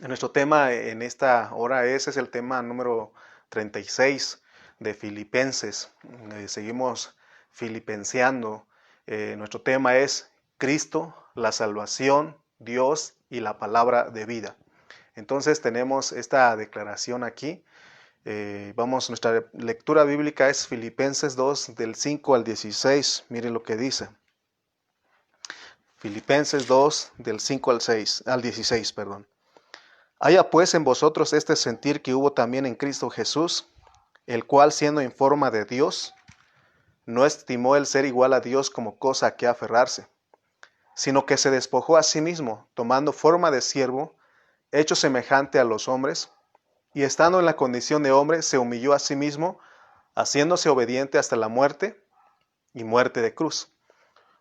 Nuestro tema en esta hora es el tema número 36 de Filipenses. Seguimos filipenseando. Nuestro tema es Cristo, la salvación, Dios y la palabra de vida. Entonces tenemos esta declaración aquí. Nuestra lectura bíblica es Filipenses 2 del 5 al 16. Miren lo que dice. Filipenses 2 del 5 al 16, perdón. Haya pues en vosotros este sentir que hubo también en Cristo Jesús, el cual siendo en forma de Dios, no estimó el ser igual a Dios como cosa a que aferrarse, sino que se despojó a sí mismo, tomando forma de siervo, hecho semejante a los hombres, y estando en la condición de hombre, se humilló a sí mismo, haciéndose obediente hasta la muerte y muerte de cruz.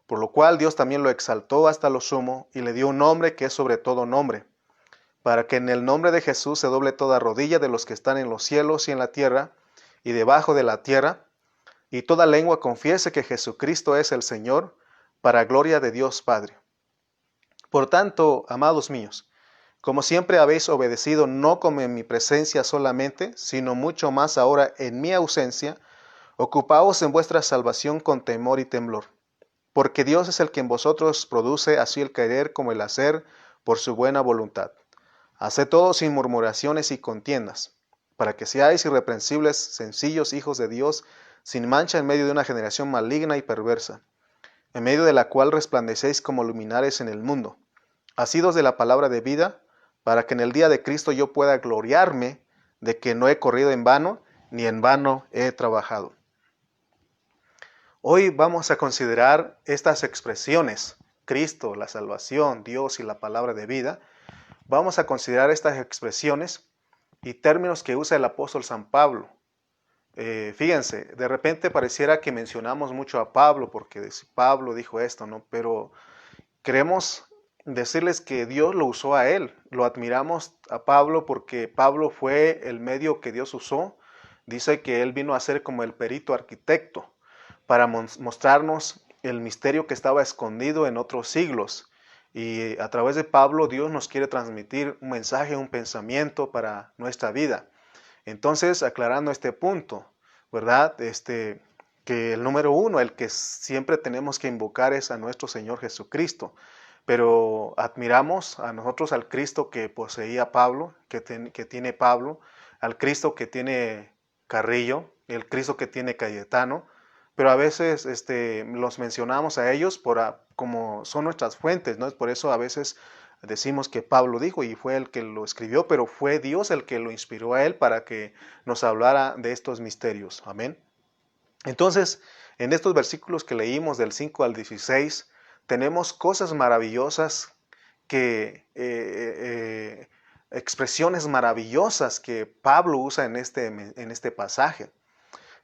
Por lo cual Dios también lo exaltó hasta lo sumo, y le dio un nombre que es sobre todo nombre, para que en el nombre de Jesús se doble toda rodilla de los que están en los cielos y en la tierra y debajo de la tierra, y toda lengua confiese que Jesucristo es el Señor, para gloria de Dios Padre. Por tanto, amados míos, como siempre habéis obedecido, no como en mi presencia solamente, sino mucho más ahora en mi ausencia, ocupaos en vuestra salvación con temor y temblor, porque Dios es el que en vosotros produce así el querer como el hacer por su buena voluntad. Haced todo sin murmuraciones y contiendas, para que seáis irreprensibles, sencillos hijos de Dios, sin mancha en medio de una generación maligna y perversa, en medio de la cual resplandecéis como luminares en el mundo, asidos de la palabra de vida, para que en el día de Cristo yo pueda gloriarme de que no he corrido en vano, ni en vano he trabajado. Hoy vamos a considerar estas expresiones, Cristo, la salvación, Dios y la palabra de vida. Vamos a considerar estas expresiones y términos que usa el apóstol San Pablo. Fíjense, de repente pareciera que mencionamos mucho a Pablo porque Pablo dijo esto, ¿no? Pero queremos decirles que Dios lo usó a él. Lo admiramos a Pablo porque Pablo fue el medio que Dios usó. Dice que él vino a ser como el perito arquitecto para mostrarnos el misterio que estaba escondido en otros siglos. Y a través de Pablo Dios nos quiere transmitir un mensaje, un pensamiento para nuestra vida. Entonces, aclarando este punto, ¿verdad? Que el número uno, el que siempre tenemos que invocar es a nuestro Señor Jesucristo. Pero admiramos a nosotros al Cristo que poseía Pablo, que tiene Pablo, al Cristo que tiene Carrillo, el Cristo que tiene Cayetano, pero a veces los mencionamos a ellos como son nuestras fuentes, ¿no? Por eso a veces decimos que Pablo dijo y fue el que lo escribió, pero fue Dios el que lo inspiró a él para que nos hablara de estos misterios. Amén. Entonces, en estos versículos que leímos del 5 al 16, tenemos cosas maravillosas expresiones maravillosas que Pablo usa en este pasaje.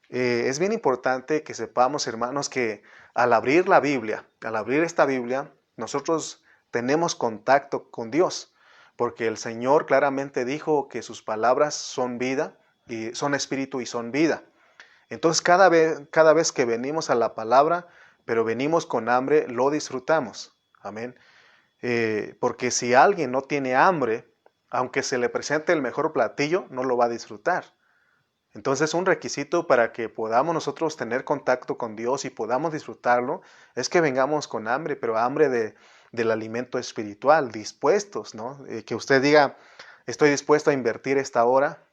Es bien importante que sepamos, hermanos, que al abrir la Biblia, al abrir esta Biblia, nosotros tenemos contacto con Dios, porque el Señor claramente dijo que sus palabras son vida, y son espíritu y son vida. Entonces cada vez que venimos a la palabra, pero venimos con hambre, lo disfrutamos. Amén. Porque si alguien no tiene hambre, aunque se le presente el mejor platillo, no lo va a disfrutar. Entonces un requisito para que podamos nosotros tener contacto con Dios y podamos disfrutarlo es que vengamos con hambre, pero hambre del alimento espiritual, dispuestos, ¿no? Que usted diga, estoy dispuesto a invertir esta hora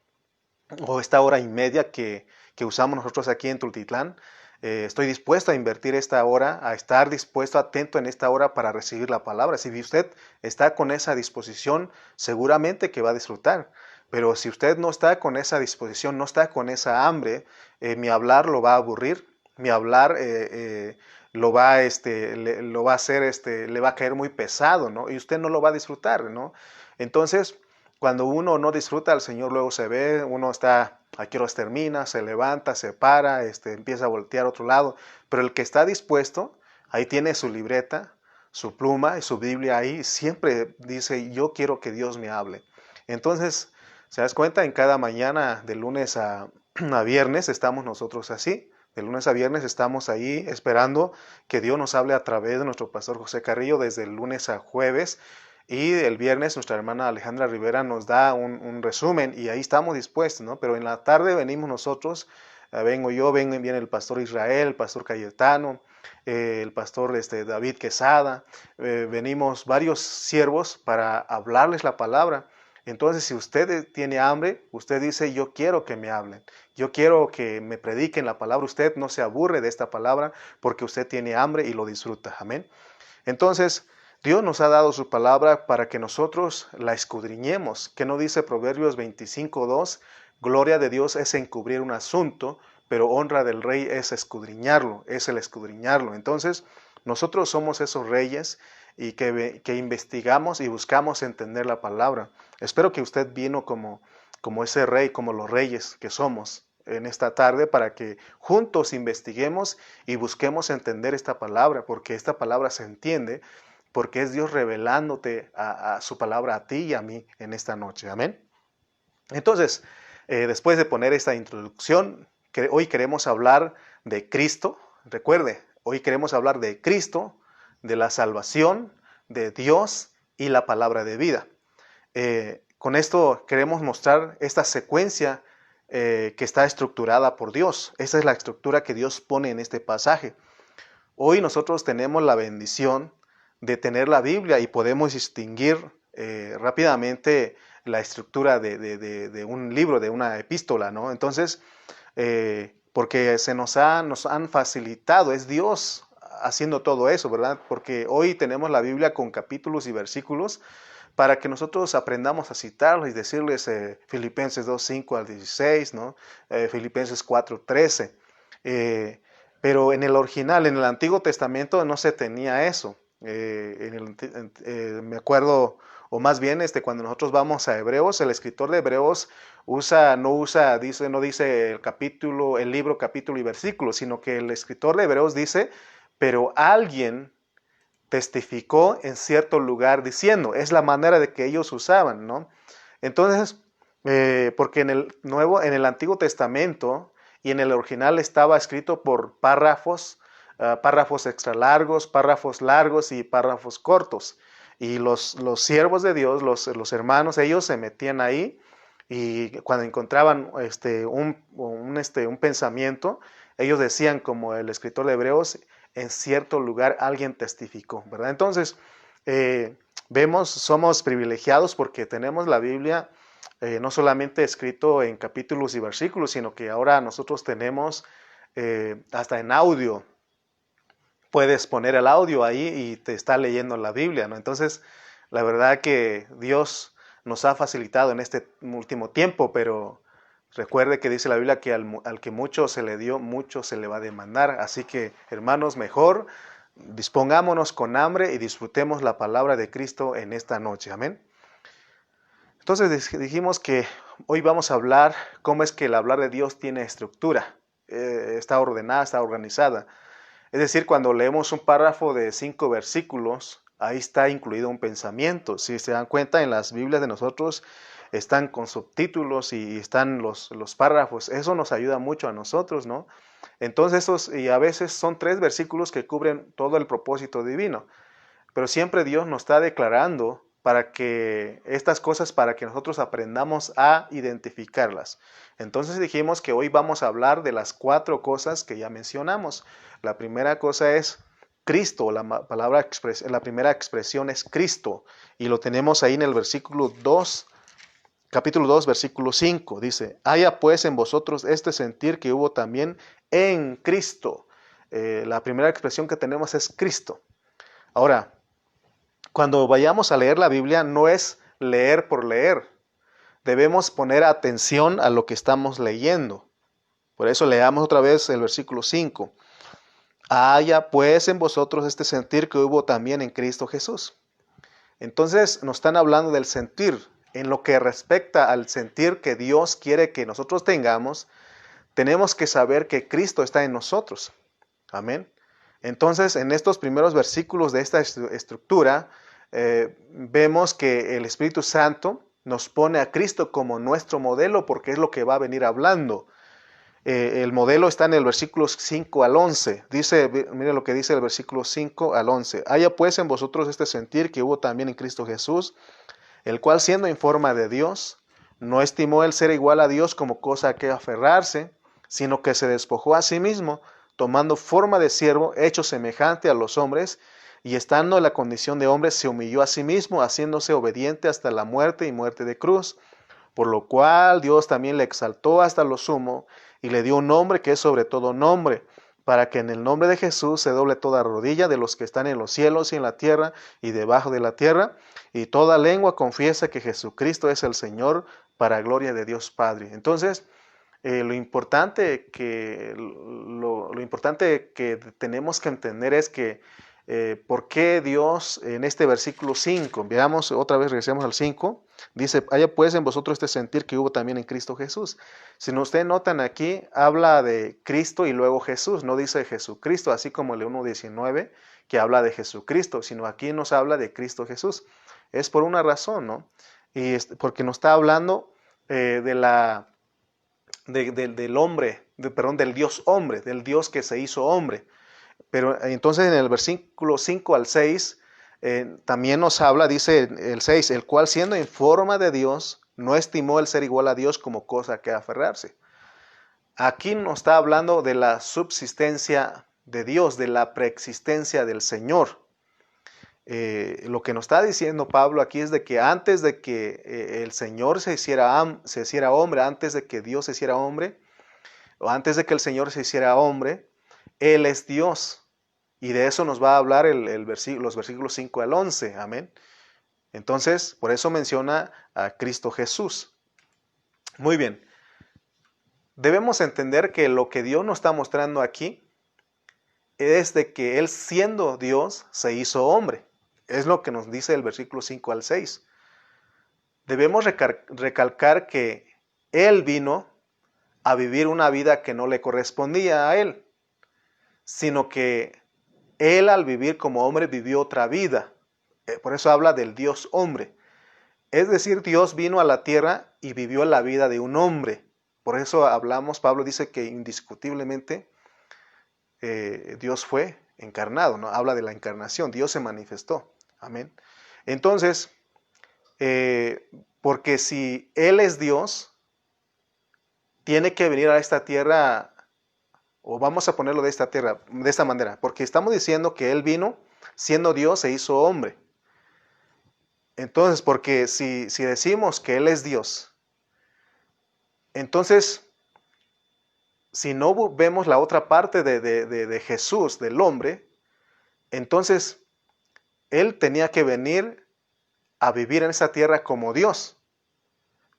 o esta hora y media que usamos nosotros aquí en Tultitlán. Estoy dispuesto a invertir esta hora, a estar dispuesto, atento en esta hora para recibir la palabra. Si usted está con esa disposición, seguramente que va a disfrutar. Pero si usted no está con esa disposición, no está con esa hambre, mi hablar lo va a aburrir, mi hablar lo va a hacer, le va a caer muy pesado, ¿no? Y usted no lo va a disfrutar, ¿no? Entonces, cuando uno no disfruta, el Señor luego se ve, uno está, a qué horas termina, se levanta, se para, empieza a voltear a otro lado. Pero el que está dispuesto, ahí tiene su libreta, su pluma y su Biblia ahí, siempre dice, yo quiero que Dios me hable. Entonces, ¿se das cuenta? En cada mañana, de lunes a viernes, estamos nosotros así. De lunes a viernes estamos ahí esperando que Dios nos hable a través de nuestro pastor José Carrillo desde el lunes a jueves. Y el viernes nuestra hermana Alejandra Rivera nos da un resumen y ahí estamos dispuestos, ¿no? Pero en la tarde venimos nosotros, vengo yo, viene el pastor Israel, el pastor Cayetano, el pastor David Quesada, venimos varios siervos para hablarles la palabra. Entonces, si usted tiene hambre, usted dice, yo quiero que me hablen, yo quiero que me prediquen la palabra. Usted no se aburre de esta palabra porque usted tiene hambre y lo disfruta. Amén. Entonces, Dios nos ha dado su palabra para que nosotros la escudriñemos. ¿Qué no dice Proverbios 25:2? Gloria de Dios es encubrir un asunto, pero honra del rey es escudriñarlo, es el escudriñarlo. Entonces, nosotros somos esos reyes y que investigamos y buscamos entender la palabra. Espero que usted vino como ese rey, como los reyes que somos en esta tarde, para que juntos investiguemos y busquemos entender esta palabra, porque esta palabra se entiende, porque es Dios revelándote a su palabra a ti y a mí en esta noche. Amén. Entonces, después de poner esta introducción, hoy queremos hablar de Cristo. Recuerde, hoy queremos hablar de Cristo, de la salvación, de Dios y la palabra de vida. Con esto queremos mostrar esta secuencia que está estructurada por Dios. Esa es la estructura que Dios pone en este pasaje. Hoy nosotros tenemos la bendición de tener la Biblia y podemos distinguir rápidamente la estructura de un libro, de una epístola, ¿no? Entonces, porque nos han facilitado, es Dios haciendo todo eso, ¿verdad? Porque hoy tenemos la Biblia con capítulos y versículos para que nosotros aprendamos a citarlos y decirles Filipenses 2:5 al 16, ¿no? Filipenses 4:13. Pero en el original, en el Antiguo Testamento, no se tenía eso. Me acuerdo, o más bien cuando nosotros vamos a Hebreos, el escritor de Hebreos no dice el capítulo, el libro, capítulo y versículo, sino que el escritor de Hebreos dice, pero alguien testificó en cierto lugar diciendo, es la manera de que ellos usaban, ¿no? Entonces, porque en el Antiguo Testamento y en el original estaba escrito por párrafos, párrafos extra largos, párrafos largos y párrafos cortos. Y los siervos de Dios, los hermanos, ellos se metían ahí y cuando encontraban un pensamiento, ellos decían, como el escritor de Hebreos, en cierto lugar alguien testificó, ¿verdad? Entonces, somos privilegiados porque tenemos la Biblia no solamente escrito en capítulos y versículos, sino que ahora nosotros tenemos hasta en audio. Puedes poner el audio ahí y te está leyendo la Biblia, ¿no? Entonces, la verdad que Dios nos ha facilitado en este último tiempo, pero recuerde que dice la Biblia que al que mucho se le dio, mucho se le va a demandar. Así que, hermanos, mejor dispongámonos con hambre y disfrutemos la palabra de Cristo en esta noche. Amén. Entonces dijimos que hoy vamos a hablar cómo es que el hablar de Dios tiene estructura, está ordenada, está organizada. Es decir, cuando leemos un párrafo de 5 versículos, ahí está incluido un pensamiento. Si se dan cuenta, en las Biblias de nosotros están con subtítulos y están los párrafos. Eso nos ayuda mucho a nosotros, ¿no? Entonces, y a veces son 3 versículos que cubren todo el propósito divino. Pero siempre Dios nos está declarando para que estas cosas, para que nosotros aprendamos a identificarlas. Entonces dijimos que hoy vamos a hablar de las 4 cosas que ya mencionamos. La primera cosa es Cristo, la primera expresión es Cristo, y lo tenemos ahí en el versículo 2, capítulo 2, versículo 5, dice, haya pues en vosotros este sentir que hubo también en Cristo. La primera expresión que tenemos es Cristo. Ahora, cuando vayamos a leer la Biblia, no es leer por leer. Debemos poner atención a lo que estamos leyendo. Por eso leamos otra vez el versículo 5. Haya pues en vosotros este sentir que hubo también en Cristo Jesús. Entonces nos están hablando del sentir. En lo que respecta al sentir que Dios quiere que nosotros tengamos, tenemos que saber que Cristo está en nosotros. Amén. Entonces, en estos primeros versículos de esta estructura, vemos que el Espíritu Santo nos pone a Cristo como nuestro modelo porque es lo que va a venir hablando. El modelo está en el versículo 5 al 11. Dice, mire lo que dice el versículo 5 al 11. Haya pues en vosotros este sentir que hubo también en Cristo Jesús, el cual siendo en forma de Dios, no estimó el ser igual a Dios como cosa a que aferrarse, sino que se despojó a sí mismo, tomando forma de siervo, hecho semejante a los hombres, y estando en la condición de hombre, se humilló a sí mismo, haciéndose obediente hasta la muerte y muerte de cruz. Por lo cual Dios también le exaltó hasta lo sumo, y le dio un nombre que es sobre todo nombre, para que en el nombre de Jesús se doble toda rodilla de los que están en los cielos y en la tierra y debajo de la tierra, y toda lengua confiesa que Jesucristo es el Señor, para gloria de Dios Padre. Entonces, lo importante que tenemos que entender es que por qué Dios en este versículo 5, veamos otra vez, regresemos al 5, dice, haya pues en vosotros este sentir que hubo también en Cristo Jesús. Si ustedes notan aquí, habla de Cristo y luego Jesús, no dice Jesucristo, así como el 1.19 que habla de Jesucristo, sino aquí nos habla de Cristo Jesús. Es por una razón, ¿no? Y porque nos está hablando del hombre, perdón, del Dios hombre, del Dios que se hizo hombre. Pero entonces en el versículo 5 al 6 también nos habla, dice el 6, el cual siendo en forma de Dios, no estimó el ser igual a Dios como cosa que aferrarse. Aquí nos está hablando de la subsistencia de Dios, de la preexistencia del Señor. Lo que nos está diciendo Pablo aquí es de que antes de que el Señor se hiciera hombre, antes de que Dios se hiciera hombre, o antes de que el Señor se hiciera hombre, Él es Dios. Y de eso nos va a hablar los versículos 5 al 11. Amén. Entonces, por eso menciona a Cristo Jesús. Muy bien. Debemos entender que lo que Dios nos está mostrando aquí es de que Él, siendo Dios, se hizo hombre. Es lo que nos dice el versículo 5 al 6. Debemos recalcar que Él vino a vivir una vida que no le correspondía a Él, sino que Él, al vivir como hombre, vivió otra vida. Por eso habla del Dios hombre. Es decir, Dios vino a la tierra y vivió la vida de un hombre. Por eso hablamos, Pablo dice que indiscutiblemente Dios fue encarnado, ¿no? Habla de la encarnación, Dios se manifestó. Amén. Entonces, porque si Él es Dios, tiene que venir a esta tierra, o vamos a ponerlo de esta manera, porque estamos diciendo que Él vino, siendo Dios, se hizo hombre. Entonces, porque si decimos que Él es Dios, entonces, si no vemos la otra parte de Jesús, del hombre, entonces Él tenía que venir a vivir en esa tierra como Dios.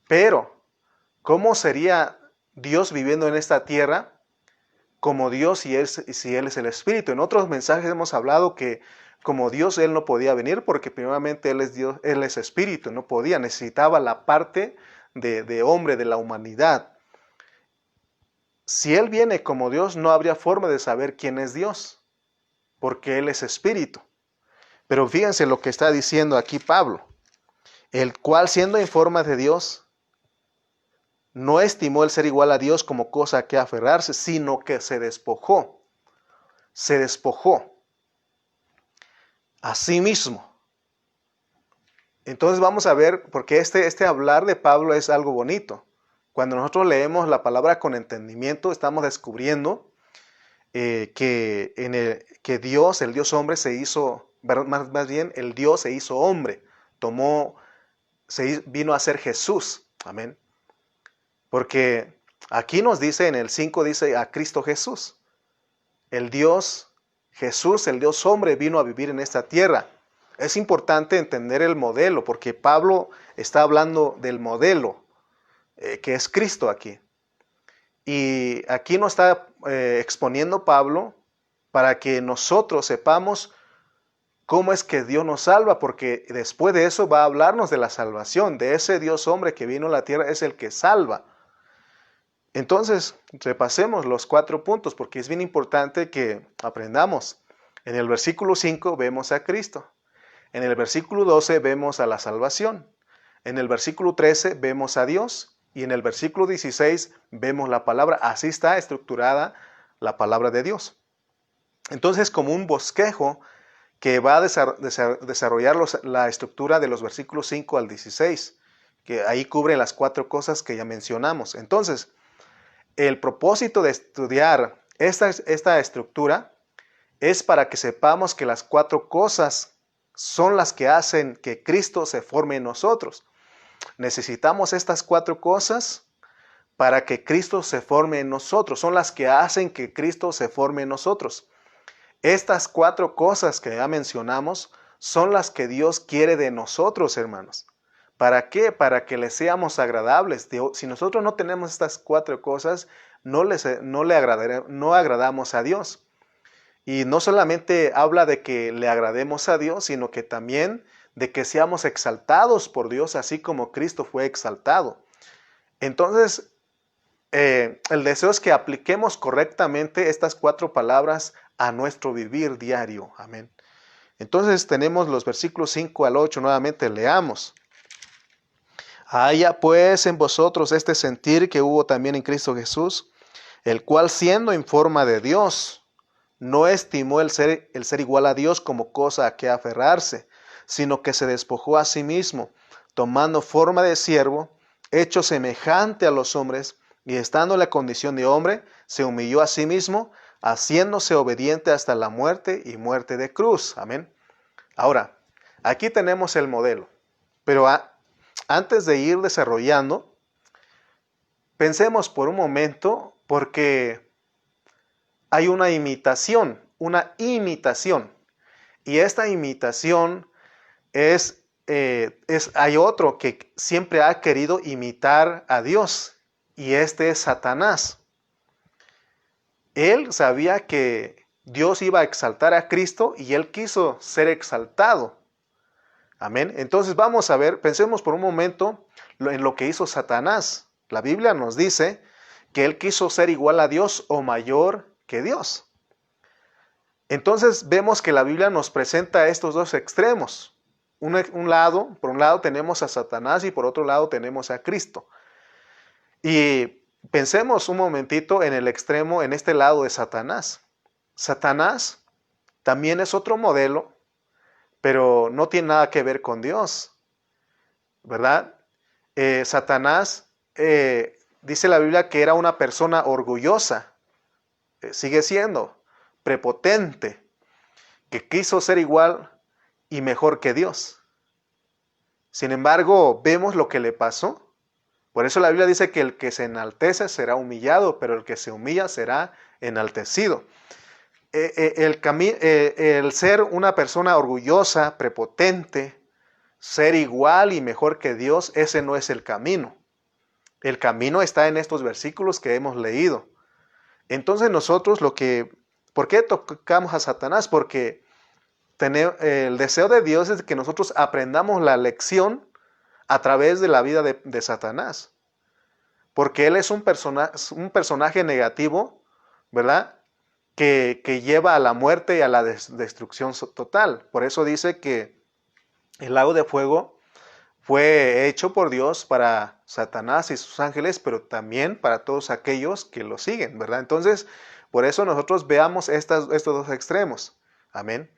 Pero, ¿cómo sería Dios viviendo en esta tierra como Dios si Él es el Espíritu? En otros mensajes hemos hablado que como Dios Él no podía venir porque primeramente Él es Dios, Él es Espíritu, no podía, necesitaba la parte de hombre, de la humanidad. Si Él viene como Dios, no habría forma de saber quién es Dios, porque Él es Espíritu. Pero fíjense lo que está diciendo aquí Pablo, el cual siendo en forma de Dios, no estimó el ser igual a Dios como cosa a que aferrarse, sino que se despojó a sí mismo. Entonces vamos a ver, porque este hablar de Pablo es algo bonito. Cuando nosotros leemos la palabra con entendimiento, estamos descubriendo que Dios, el Dios hombre, se hizo, más bien el Dios se hizo hombre, vino a ser Jesús. Amén. Porque aquí nos dice, en el 5 dice a Cristo Jesús. El Dios Jesús, el Dios hombre, vino a vivir en esta tierra. Es importante entender el modelo, porque Pablo está hablando del modelo, que es Cristo aquí. Y aquí nos está exponiendo Pablo para que nosotros sepamos cómo es que Dios nos salva, porque después de eso va a hablarnos de la salvación, de ese Dios hombre que vino a la tierra, es el que salva. Entonces, repasemos los 4 puntos, porque es bien importante que aprendamos. En el versículo 5 vemos a Cristo. En el versículo 12 vemos a la salvación. En el versículo 13 vemos a Dios. Y en el versículo 16 vemos la palabra, así está estructurada la palabra de Dios. Entonces, como un bosquejo que va a desarrollar la estructura de los versículos 5 al 16, que ahí cubre las 4 cosas que ya mencionamos. Entonces, el propósito de estudiar esta estructura es para que sepamos que las 4 cosas son las que hacen que Cristo se forme en nosotros. Necesitamos estas 4 cosas para que Cristo se forme en nosotros. Son las que hacen que Cristo se forme en nosotros. Estas 4 cosas que ya mencionamos son las que Dios quiere de nosotros, hermanos. ¿Para qué? Para que le seamos agradables. Si nosotros no tenemos estas 4 cosas, no agradamos a Dios. Y no solamente habla de que le agrademos a Dios, sino que también de que seamos exaltados por Dios, así como Cristo fue exaltado. Entonces, el deseo es que apliquemos correctamente estas 4 palabras a nuestro vivir diario. Amén. Entonces tenemos los versículos 5 al 8, nuevamente leamos. Haya pues en vosotros este sentir que hubo también en Cristo Jesús, el cual siendo en forma de Dios, no estimó el ser igual a Dios como cosa a que aferrarse, sino que se despojó a sí mismo, tomando forma de siervo, hecho semejante a los hombres, y estando en la condición de hombre, se humilló a sí mismo, haciéndose obediente hasta la muerte y muerte de cruz. Amén. Ahora, aquí tenemos el modelo, pero antes de ir desarrollando, pensemos por un momento, porque hay una imitación, y esta imitación hay otro que siempre ha querido imitar a Dios, y este es Satanás. Él sabía que Dios iba a exaltar a Cristo y él quiso ser exaltado. Amén. Entonces vamos a ver, pensemos por un momento en lo que hizo Satanás. La Biblia nos dice que él quiso ser igual a Dios o mayor que Dios. Entonces vemos que la Biblia nos presenta estos 2 extremos. Por un lado tenemos a Satanás y por otro lado tenemos a Cristo. Y pensemos un momentito en el extremo, en este lado de Satanás. Satanás también es otro modelo, pero no tiene nada que ver con Dios, ¿verdad? Satanás, dice la Biblia que era una persona orgullosa, sigue siendo prepotente, que quiso ser igual y mejor que Dios. Sin embargo, vemos lo que le pasó. Por eso la Biblia dice que el que se enaltece será humillado, pero el que se humilla será enaltecido. El ser una persona orgullosa, prepotente, ser igual y mejor que Dios, ese no es el camino. El camino está en estos versículos que hemos leído. Entonces nosotros ¿por qué tocamos a Satanás? Porque el deseo de Dios es que nosotros aprendamos la lección a través de la vida de Satanás. Porque él es un personaje negativo, ¿verdad? Que lleva a la muerte y a la destrucción total. Por eso dice que el lago de fuego fue hecho por Dios para Satanás y sus ángeles, pero también para todos aquellos que lo siguen, ¿verdad? Entonces, por eso nosotros veamos estos 2 extremos. Amén.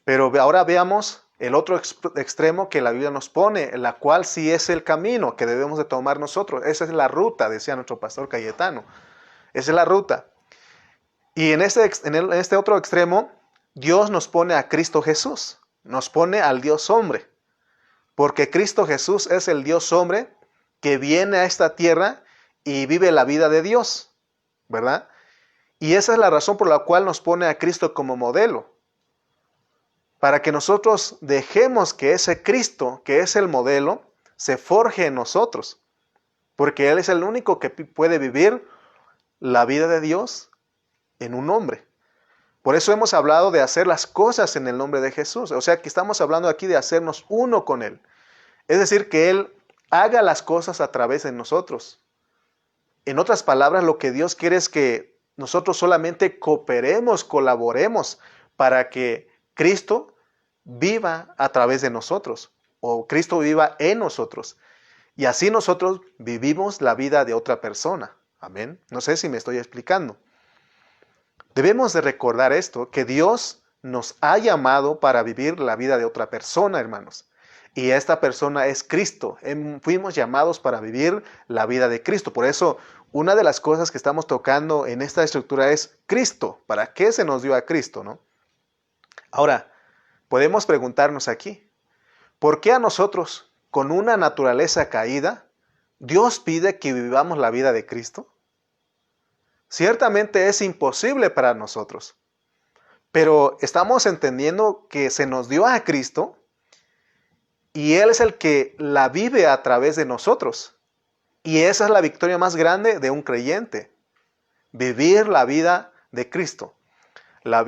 Pero ahora veamos el otro extremo que la Biblia nos pone, la cual sí es el camino que debemos de tomar nosotros. Esa es la ruta, decía nuestro pastor Cayetano. Esa es la ruta. Y en este otro extremo, Dios nos pone a Cristo Jesús. Nos pone al Dios hombre. Porque Cristo Jesús es el Dios hombre que viene a esta tierra y vive la vida de Dios, ¿verdad? Y esa es la razón por la cual nos pone a Cristo como modelo. Para que nosotros dejemos que ese Cristo, que es el modelo, se forje en nosotros. Porque Él es el único que puede vivir la vida de Dios en un hombre. Por eso hemos hablado de hacer las cosas en el nombre de Jesús. O sea que estamos hablando aquí de hacernos uno con Él. Es decir, que Él haga las cosas a través de nosotros. En otras palabras, lo que Dios quiere es que nosotros solamente cooperemos, colaboremos para que Cristo viva a través de nosotros, o Cristo viva en nosotros. Y así nosotros vivimos la vida de otra persona. Amén. No sé si me estoy explicando. Debemos de recordar esto, que Dios nos ha llamado para vivir la vida de otra persona, hermanos. Y esta persona es Cristo. Fuimos llamados para vivir la vida de Cristo. Por eso, una de las cosas que estamos tocando en esta estructura es Cristo. ¿Para qué se nos dio a Cristo, no? Ahora, podemos preguntarnos aquí, ¿por qué a nosotros, con una naturaleza caída, Dios pide que vivamos la vida de Cristo? Ciertamente es imposible para nosotros, pero estamos entendiendo que se nos dio a Cristo y Él es el que la vive a través de nosotros. Y esa es la victoria más grande de un creyente, vivir la vida de Cristo. La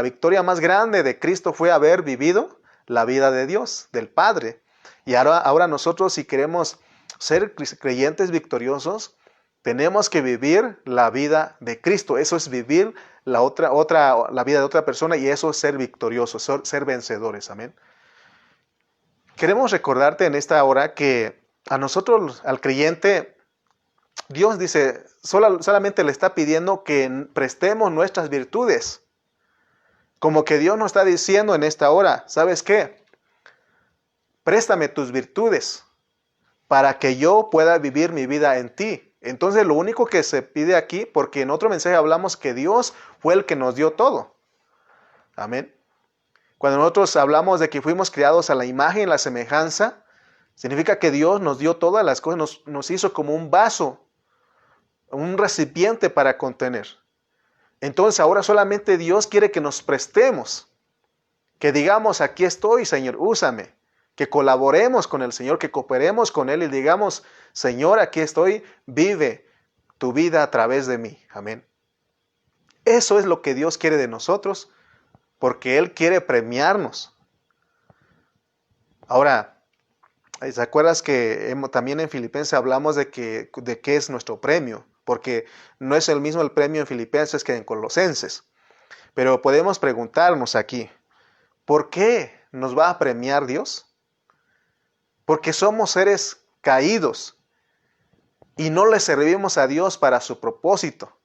victoria más grande de Cristo fue haber vivido la vida de Dios, del Padre. Y ahora nosotros, si queremos ser creyentes victoriosos, tenemos que vivir la vida de Cristo. Eso es vivir la vida de otra persona, y eso es ser victoriosos, ser vencedores. Amén. Queremos recordarte en esta hora que a nosotros, al creyente, Dios dice, solamente le está pidiendo que prestemos nuestras virtudes. Como que Dios nos está diciendo en esta hora, ¿sabes qué? Préstame tus virtudes para que yo pueda vivir mi vida en ti. Entonces lo único que se pide aquí, porque en otro mensaje hablamos que Dios fue el que nos dio todo. Amén. Cuando nosotros hablamos de que fuimos creados a la imagen y la semejanza, significa que Dios nos dio todas las cosas, nos hizo como un vaso, un recipiente para contener. Entonces ahora solamente Dios quiere que nos prestemos, que digamos, aquí estoy, Señor, úsame, que colaboremos con el Señor, que cooperemos con Él y digamos, Señor, aquí estoy, vive tu vida a través de mí. Amén. Eso es lo que Dios quiere de nosotros, porque Él quiere premiarnos. Ahora, ¿te acuerdas que también en Filipenses hablamos de qué es nuestro premio? Porque no es el mismo el premio en Filipenses que en Colosenses. Pero podemos preguntarnos aquí, ¿por qué nos va a premiar Dios? Porque somos seres caídos y no le servimos a Dios para su propósito.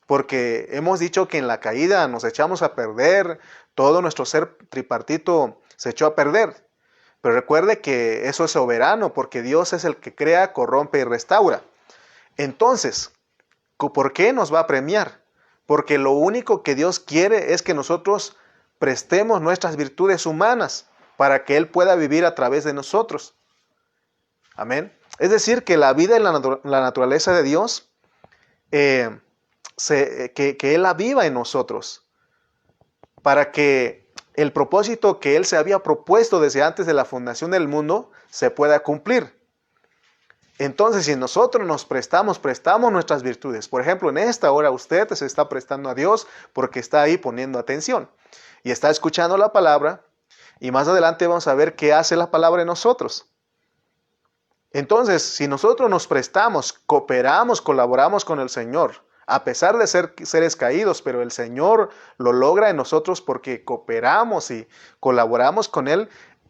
Porque hemos dicho que en la caída nos echamos a perder, todo nuestro ser tripartito se echó a perder. Pero recuerde que eso es soberano, porque Dios es el que crea, corrompe y restaura. Entonces, ¿por qué nos va a premiar? Porque lo único que Dios quiere es que nosotros prestemos nuestras virtudes humanas para que Él pueda vivir a través de nosotros. Amén. Es decir, que la vida en la naturaleza de Dios, que Él la viva en nosotros, para que el propósito que Él se había propuesto desde antes de la fundación del mundo se pueda cumplir. Entonces, si nosotros nos prestamos nuestras virtudes. Por ejemplo, en esta hora usted se está prestando a Dios porque está ahí poniendo atención y está escuchando la palabra, y más adelante vamos a ver qué hace la palabra en nosotros. Entonces, si nosotros nos prestamos, cooperamos, colaboramos con el Señor, a pesar de ser seres caídos, pero el Señor lo logra en nosotros porque cooperamos y colaboramos con Él,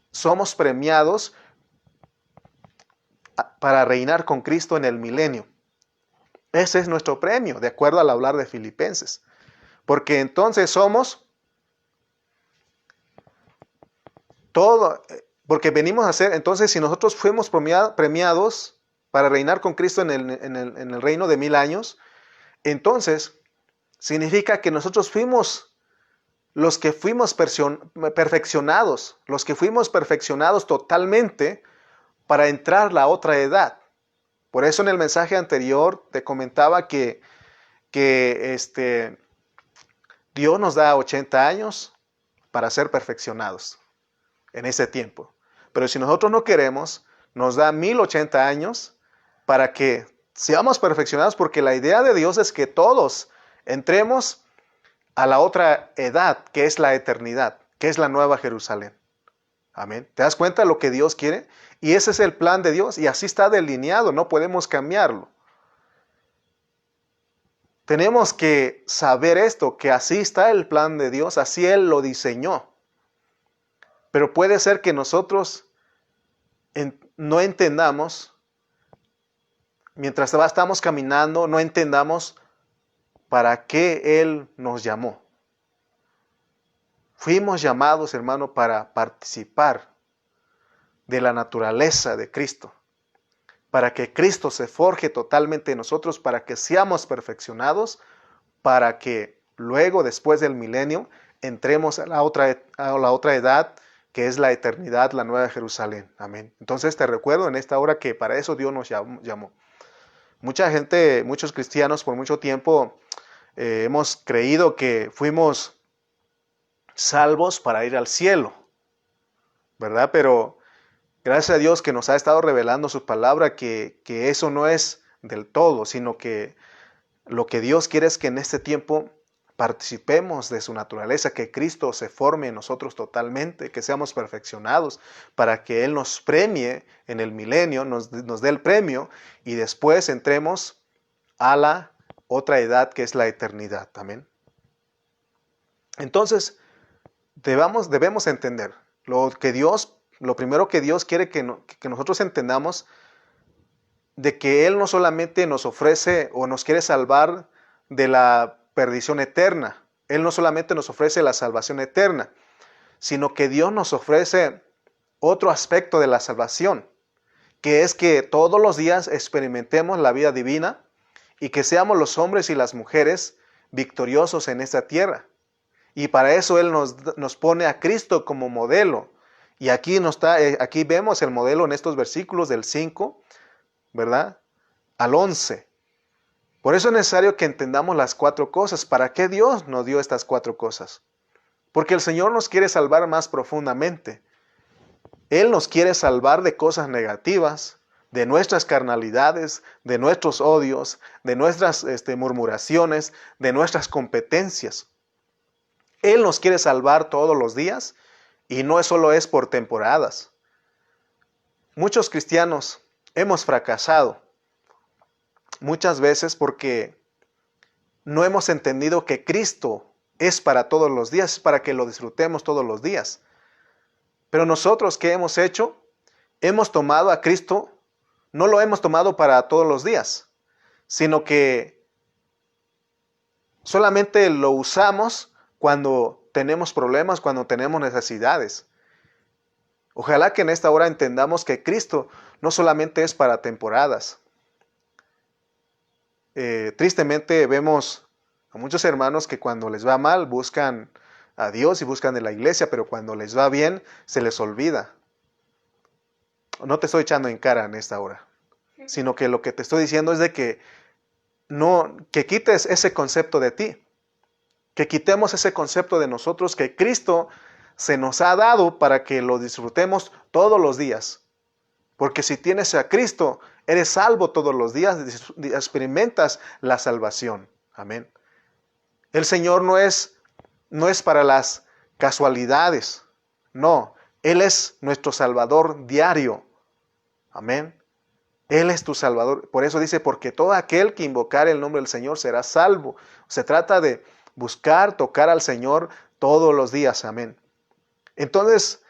somos premiados para reinar con Cristo en el milenio. Ese es nuestro premio, de acuerdo al hablar de Filipenses. Porque entonces somos todo, porque venimos a ser, entonces si nosotros fuimos premiados para reinar con Cristo en el reino de 1000 años, entonces significa que nosotros fuimos los que fuimos perfeccionados, los que fuimos perfeccionados totalmente para entrar la otra edad. Por eso en el mensaje anterior te comentaba que Dios nos da 80 años para ser perfeccionados en ese tiempo. Pero si nosotros no queremos, nos da 1080 años para que seamos perfeccionados, porque la idea de Dios es que todos entremos a la otra edad, que es la eternidad, que es la nueva Jerusalén. Amén. ¿Te das cuenta de lo que Dios quiere? Y ese es el plan de Dios, y así está delineado, no podemos cambiarlo. Tenemos que saber esto, que así está el plan de Dios, así Él lo diseñó. Pero puede ser que nosotros no entendamos, mientras estamos caminando, no entendamos para qué Él nos llamó. Fuimos llamados, hermano, para participar de la naturaleza de Cristo, para que Cristo se forje totalmente en nosotros, para que seamos perfeccionados, para que luego, después del milenio, entremos a la otra edad, que es la eternidad, la nueva Jerusalén. Amén. Entonces te recuerdo en esta hora que para eso Dios nos llamó. Mucha gente, muchos cristianos por mucho tiempo hemos creído que fuimos salvos para ir al cielo, ¿verdad? Pero gracias a Dios que nos ha estado revelando su palabra que eso no es del todo, sino que lo que Dios quiere es que en este tiempo participemos de su naturaleza, que Cristo se forme en nosotros totalmente, que seamos perfeccionados para que Él nos premie en el milenio, nos dé el premio y después entremos a la otra edad que es la eternidad. Amén. Entonces, debemos entender lo primero que Dios quiere que nosotros entendamos, de que Él no solamente nos ofrece o nos quiere salvar de la perdición eterna. Él no solamente nos ofrece la salvación eterna, sino que Dios nos ofrece otro aspecto de la salvación, que es que todos los días experimentemos la vida divina y que seamos los hombres y las mujeres victoriosos en esta tierra. Y para eso Él nos pone a Cristo como modelo. Y aquí vemos el modelo en estos versículos del 5, ¿verdad? Al 11. Por eso es necesario que entendamos las 4 cosas. ¿Para qué Dios nos dio estas 4 cosas? Porque el Señor nos quiere salvar más profundamente. Él nos quiere salvar de cosas negativas, de nuestras carnalidades, de nuestros odios, de nuestras murmuraciones, de nuestras competencias. Él nos quiere salvar todos los días y no solo es por temporadas. Muchos cristianos hemos fracasado muchas veces porque no hemos entendido que Cristo es para todos los días, es para que lo disfrutemos todos los días. Pero nosotros, ¿qué hemos hecho? Hemos tomado a Cristo, no lo hemos tomado para todos los días, sino que solamente lo usamos cuando tenemos problemas, cuando tenemos necesidades. Ojalá que en esta hora entendamos que Cristo no solamente es para temporadas. Tristemente vemos a muchos hermanos que cuando les va mal buscan a Dios y buscan de la iglesia, pero cuando les va bien se les olvida. No te estoy echando en cara en esta hora, sino que lo que te estoy diciendo es de que quites ese concepto de ti, que quitemos ese concepto de nosotros, que Cristo se nos ha dado para que lo disfrutemos todos los días. Porque si tienes a Cristo, eres salvo todos los días, experimentas la salvación. Amén. El Señor no es para las casualidades. No, Él es nuestro Salvador diario. Amén. Él es tu Salvador. Por eso dice, porque todo aquel que invocare el nombre del Señor será salvo. Se trata de buscar, tocar al Señor todos los días. Amén. Entonces,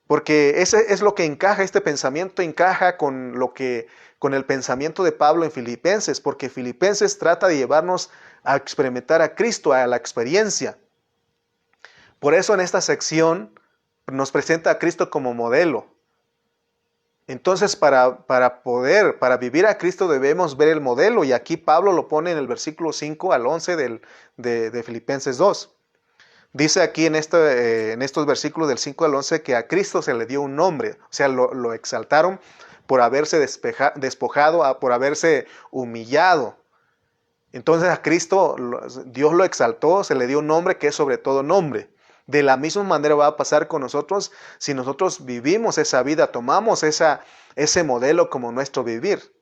porque ese es lo que encaja, este pensamiento encaja con el pensamiento de Pablo en Filipenses, porque Filipenses trata de llevarnos a experimentar a Cristo, a la experiencia. Por eso en esta sección nos presenta a Cristo como modelo. Entonces para vivir a Cristo debemos ver el modelo, y aquí Pablo lo pone en el versículo 5 al 11 de Filipenses 2. Dice aquí en estos versículos del 5 al 11 que a Cristo se le dio un nombre, o sea, lo exaltaron por haberse despojado, por haberse humillado. Entonces a Cristo Dios lo exaltó, se le dio un nombre que es sobre todo nombre. De la misma manera va a pasar con nosotros si nosotros vivimos esa vida, tomamos ese modelo como nuestro vivir.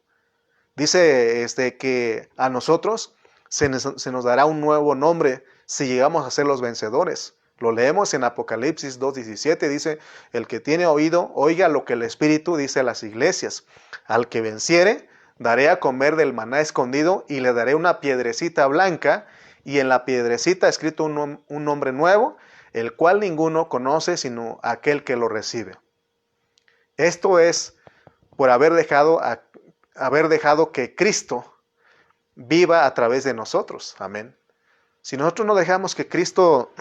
Dice que a nosotros se nos dará un nuevo nombre si llegamos a ser los vencedores. Lo leemos en Apocalipsis 2:17, dice, el que tiene oído, oiga lo que el Espíritu dice a las iglesias. Al que venciere, daré a comer del maná escondido y le daré una piedrecita blanca, y en la piedrecita escrito un nombre nuevo, el cual ninguno conoce sino aquel que lo recibe. Esto es por haber dejado que Cristo viva a través de nosotros. Amén. Si nosotros no dejamos que Cristo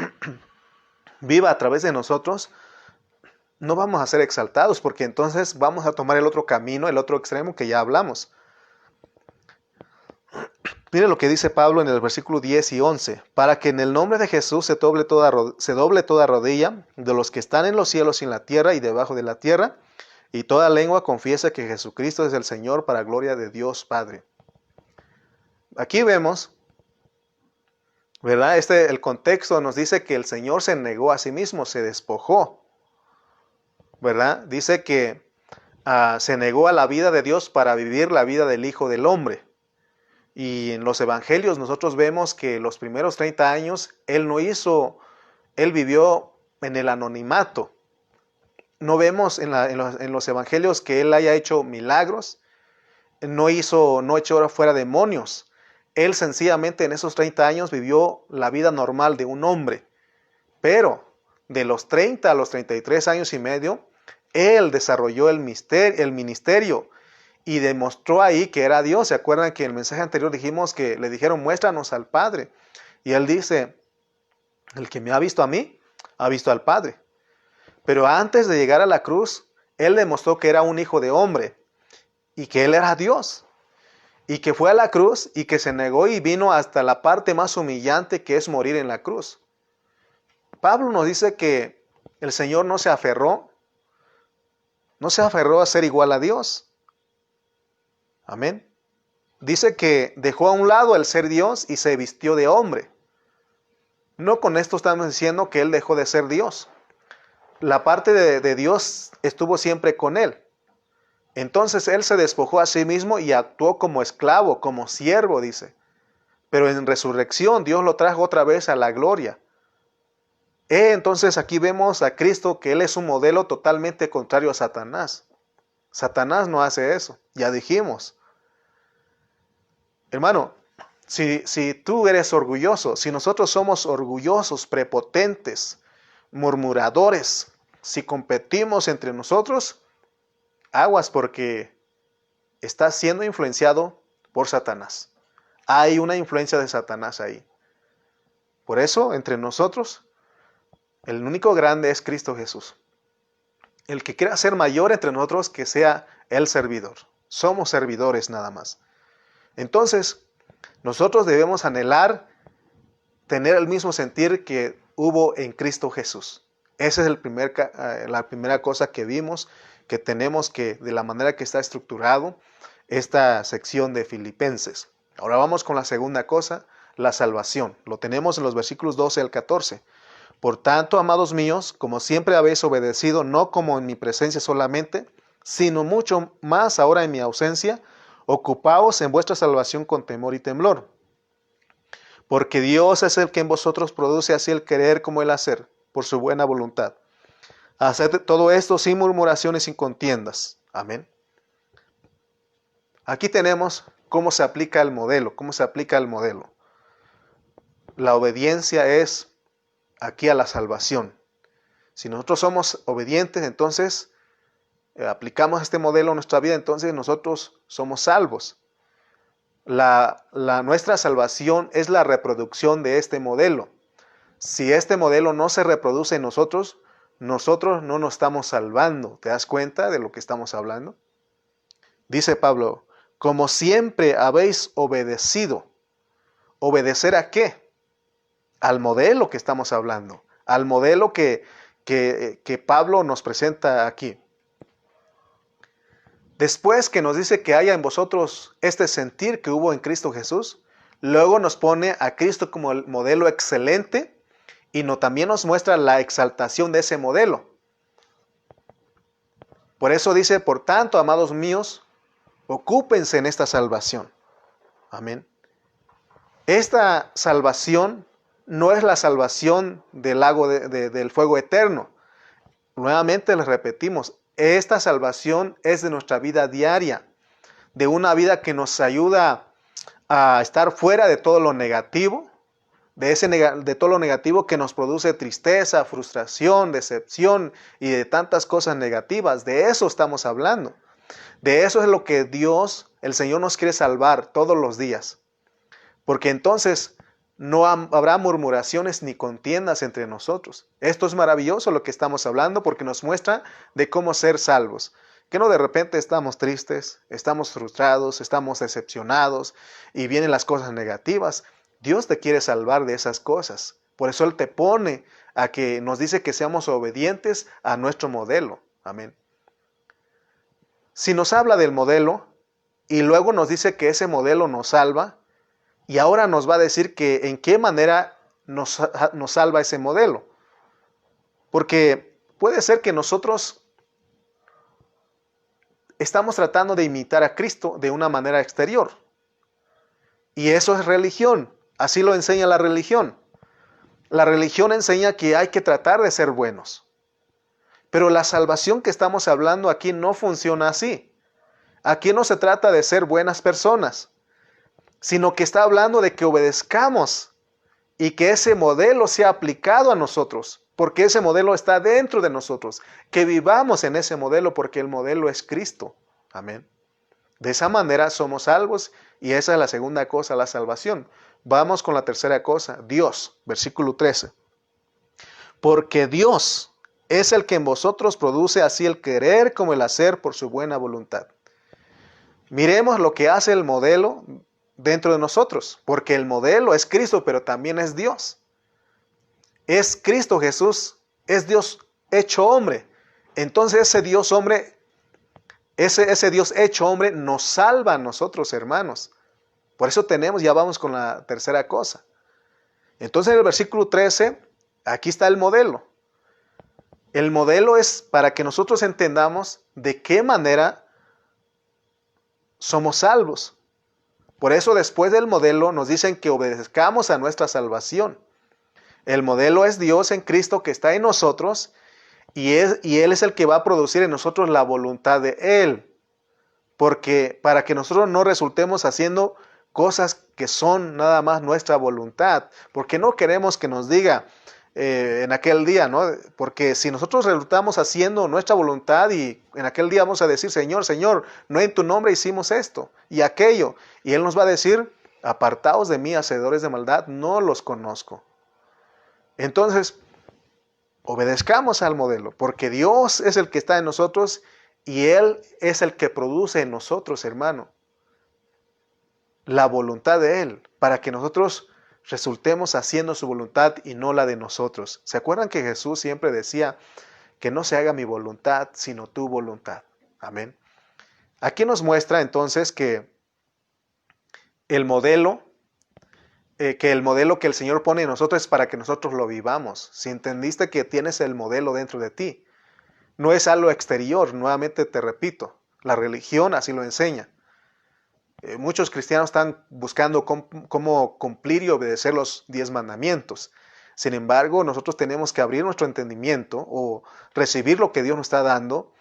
viva a través de nosotros, no vamos a ser exaltados, porque entonces vamos a tomar el otro camino, el otro extremo que ya hablamos. Mire lo que dice Pablo en el versículo 10 y 11. Para que en el nombre de Jesús se doble toda rodilla de los que están en los cielos y en la tierra y debajo de la tierra, y toda lengua confiese que Jesucristo es el Señor, para gloria de Dios Padre. Aquí vemos, ¿verdad? El contexto nos dice que el Señor se negó a sí mismo, se despojó, ¿verdad? Dice que se negó a la vida de Dios para vivir la vida del Hijo del Hombre. Y en los evangelios nosotros vemos que los primeros 30 años Él vivió en el anonimato. No vemos en los evangelios que Él haya hecho milagros, no echó fuera demonios. Él sencillamente en esos 30 años vivió la vida normal de un hombre. Pero de los 30 a los 33 años y medio, Él desarrolló el ministerio y demostró ahí que era Dios. ¿Se acuerdan que en el mensaje anterior dijimos que le dijeron, muéstranos al Padre? Y Él dice, el que me ha visto a mí, ha visto al Padre. Pero antes de llegar a la cruz, Él demostró que era un hijo de hombre y que Él era Dios. Y que fue a la cruz y que se negó y vino hasta la parte más humillante, que es morir en la cruz. Pablo nos dice que el Señor no se aferró a ser igual a Dios. Amén. Dice que dejó a un lado el ser Dios y se vistió de hombre. No con esto estamos diciendo que Él dejó de ser Dios. La parte de Dios estuvo siempre con Él. Entonces Él se despojó a sí mismo y actuó como esclavo, como siervo, dice. Pero en resurrección Dios lo trajo otra vez a la gloria. Entonces aquí vemos a Cristo, que Él es un modelo totalmente contrario a Satanás. Satanás no hace eso, ya dijimos. Hermano, si tú eres orgulloso, si nosotros somos orgullosos, prepotentes, murmuradores, si competimos entre nosotros, aguas, porque estás siendo influenciado por Satanás. Hay una influencia de Satanás ahí. Por eso, entre nosotros, el único grande es Cristo Jesús. El que quiera ser mayor entre nosotros, que sea el servidor. Somos servidores nada más. Entonces, nosotros debemos anhelar tener el mismo sentir que hubo en Cristo Jesús. Esa es la primera cosa que vimos, que tenemos que, de la manera que está estructurado esta sección de Filipenses. Ahora vamos con la segunda cosa, la salvación. Lo tenemos en los versículos 12 al 14. Por tanto, amados míos, como siempre habéis obedecido, no como en mi presencia solamente, sino mucho más ahora en mi ausencia, ocupaos en vuestra salvación con temor y temblor. Porque Dios es el que en vosotros produce así el querer como el hacer, por su buena voluntad. Haced todo esto sin murmuraciones y sin contiendas. Amén. Aquí tenemos cómo se aplica el modelo. La obediencia es aquí a la salvación. Si nosotros somos obedientes, entonces aplicamos este modelo a nuestra vida, entonces nosotros somos salvos. Nuestra salvación es la reproducción de este modelo. Si este modelo no se reproduce en nosotros no nos estamos salvando. ¿Te das cuenta de lo que estamos hablando? Dice Pablo, como siempre habéis obedecido. ¿Obedecer a qué? Al modelo que estamos hablando, al modelo que Pablo nos presenta aquí. Después que nos dice que haya en vosotros este sentir que hubo en Cristo Jesús, luego nos pone a Cristo como el modelo excelente y también nos muestra la exaltación de ese modelo. Por eso dice, por tanto, amados míos, ocúpense en esta salvación. Amén. Esta salvación no es la salvación del lago del fuego eterno. Nuevamente les repetimos, esta salvación es de nuestra vida diaria, de una vida que nos ayuda a estar fuera de todo lo negativo, de todo lo negativo que nos produce tristeza, frustración, decepción y de tantas cosas negativas. De eso estamos hablando. De eso es lo que Dios, el Señor, nos quiere salvar todos los días. Porque entonces no habrá murmuraciones ni contiendas entre nosotros. Esto es maravilloso lo que estamos hablando porque nos muestra de cómo ser salvos. Que no de repente estamos tristes, estamos frustrados, estamos decepcionados y vienen las cosas negativas. Dios te quiere salvar de esas cosas. Por eso Él te pone a que nos dice que seamos obedientes a nuestro modelo. Amén. Si nos habla del modelo y luego nos dice que ese modelo nos salva, y ahora nos va a decir que en qué manera nos salva ese modelo. Porque puede ser que nosotros estamos tratando de imitar a Cristo de una manera exterior. Y eso es religión. Así lo enseña la religión. La religión enseña que hay que tratar de ser buenos. Pero la salvación que estamos hablando aquí no funciona así. Aquí no se trata de ser buenas personas, sino que está hablando de que obedezcamos y que ese modelo sea aplicado a nosotros, porque ese modelo está dentro de nosotros, que vivamos en ese modelo porque el modelo es Cristo. Amén. De esa manera somos salvos y esa es la segunda cosa, la salvación. Vamos con la tercera cosa, Dios, versículo 13. Porque Dios es el que en vosotros produce así el querer como el hacer por su buena voluntad. Miremos lo que hace el modelo dentro de nosotros, porque el modelo es Cristo, pero también es Dios. Es Cristo Jesús, es Dios hecho hombre. Entonces ese Dios hombre, ese Dios hecho hombre nos salva a nosotros, hermanos. Por eso ya vamos con la tercera cosa. Entonces en el versículo 13, aquí está el modelo. El modelo es para que nosotros entendamos de qué manera somos salvos. Por eso después del modelo nos dicen que obedezcamos a nuestra salvación. El modelo es Dios en Cristo que está en nosotros y Él es el que va a producir en nosotros la voluntad de Él. Porque para que nosotros no resultemos haciendo cosas que son nada más nuestra voluntad. Porque no queremos que nos diga en aquel día, ¿no? Porque si nosotros resultamos haciendo nuestra voluntad y en aquel día vamos a decir, Señor, Señor, no en tu nombre hicimos esto y aquello. Y Él nos va a decir, apartaos de mí, hacedores de maldad, no los conozco. Entonces, obedezcamos al modelo, porque Dios es el que está en nosotros y Él es el que produce en nosotros, hermano, la voluntad de Él, para que nosotros resultemos haciendo su voluntad y no la de nosotros. ¿Se acuerdan que Jesús siempre decía que no se haga mi voluntad, sino tu voluntad? Amén. Aquí nos muestra entonces que el modelo que el Señor pone en nosotros es para que nosotros lo vivamos. Si entendiste que tienes el modelo dentro de ti, no es algo exterior, nuevamente te repito, la religión así lo enseña. Muchos cristianos están buscando cómo cumplir y obedecer los 10 mandamientos. Sin embargo, nosotros tenemos que abrir nuestro entendimiento o recibir lo que Dios nos está dando,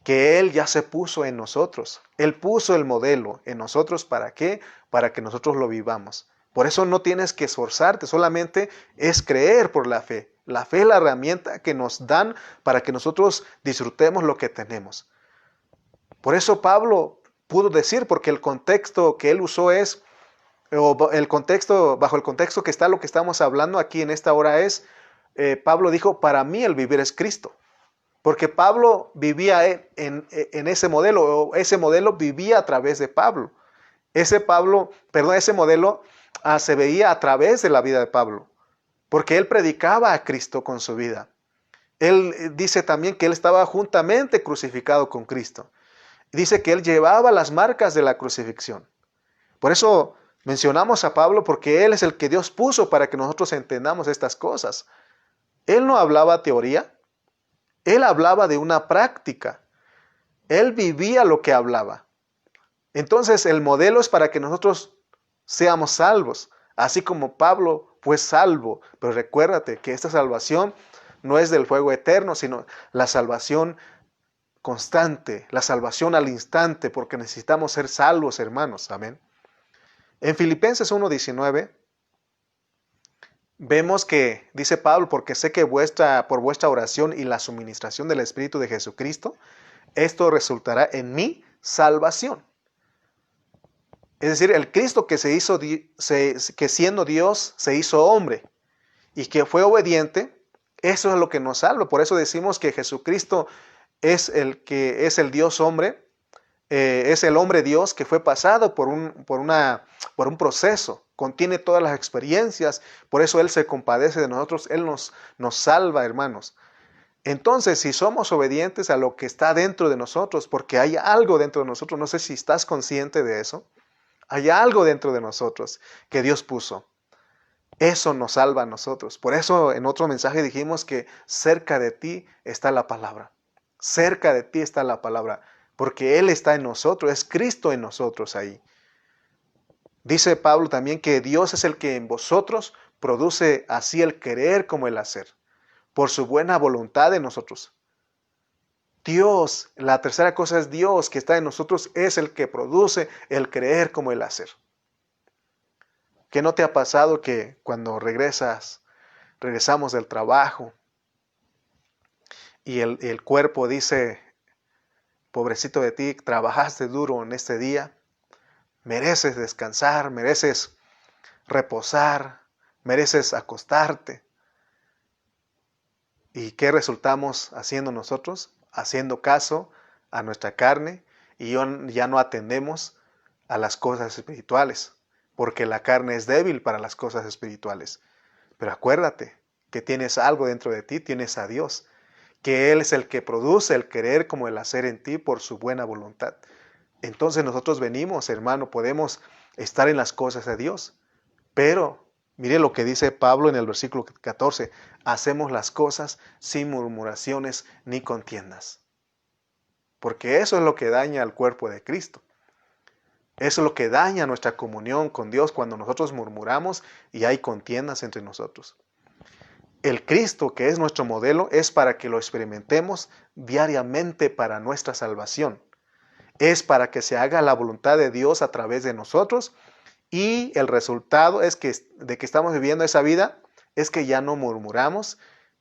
que Él ya se puso en nosotros. Él puso el modelo en nosotros, ¿para qué? Para que nosotros lo vivamos. Por eso no tienes que esforzarte, solamente es creer por la fe. La fe es la herramienta que nos dan para que nosotros disfrutemos lo que tenemos. Por eso Pablo pudo decir, porque el contexto que él usó bajo el contexto que está lo que estamos hablando aquí en esta hora Pablo dijo, para mí el vivir es Cristo. Porque Pablo vivía en ese modelo, o ese modelo vivía a través de Pablo. Ese modelo se veía a través de la vida de Pablo, porque él predicaba a Cristo con su vida. Él dice también que él estaba juntamente crucificado con Cristo. Dice que él llevaba las marcas de la crucifixión. Por eso mencionamos a Pablo, porque él es el que Dios puso para que nosotros entendamos estas cosas. Él no hablaba teoría, él hablaba de una práctica. Él vivía lo que hablaba. Entonces el modelo es para que nosotros seamos salvos, así como Pablo fue salvo. Pero recuérdate que esta salvación no es del fuego eterno, sino la salvación constante, la salvación al instante, porque necesitamos ser salvos, hermanos. Amén. En Filipenses 1:19 vemos que dice Pablo, porque sé que por vuestra oración y la suministración del Espíritu de Jesucristo, esto resultará en mí salvación. Es decir, el Cristo que que siendo Dios se hizo hombre y que fue obediente, eso es lo que nos salva. Por eso decimos que Jesucristo es el Dios hombre, es el hombre Dios que fue pasado por un proceso, contiene todas las experiencias, por eso Él se compadece de nosotros, Él nos salva, hermanos. Entonces, si somos obedientes a lo que está dentro de nosotros, porque hay algo dentro de nosotros, no sé si estás consciente de eso, hay algo dentro de nosotros que Dios puso. Eso nos salva a nosotros. Por eso en otro mensaje dijimos que cerca de ti está la palabra. Cerca de ti está la palabra, porque Él está en nosotros, es Cristo en nosotros ahí. Dice Pablo también que Dios es el que en vosotros produce así el querer como el hacer, por su buena voluntad en nosotros. Dios, la tercera cosa es Dios que está en nosotros, es el que produce el creer como el hacer. ¿Qué no te ha pasado que cuando regresamos del trabajo y el cuerpo dice, pobrecito de ti, trabajaste duro en este día, mereces descansar, mereces reposar, mereces acostarte? ¿Y qué resultamos haciendo nosotros? Haciendo caso a nuestra carne y ya no atendemos a las cosas espirituales, porque la carne es débil para las cosas espirituales. Pero acuérdate que tienes algo dentro de ti, tienes a Dios, que Él es el que produce el querer como el hacer en ti por su buena voluntad. Entonces nosotros venimos, hermano, podemos estar en las cosas de Dios, pero mire lo que dice Pablo en el versículo 14, hacemos las cosas sin murmuraciones ni contiendas. Porque eso es lo que daña al cuerpo de Cristo. Eso es lo que daña nuestra comunión con Dios cuando nosotros murmuramos y hay contiendas entre nosotros. El Cristo, que es nuestro modelo, es para que lo experimentemos diariamente para nuestra salvación. Es para que se haga la voluntad de Dios a través de nosotros. Y el resultado de que estamos viviendo esa vida es que ya no murmuramos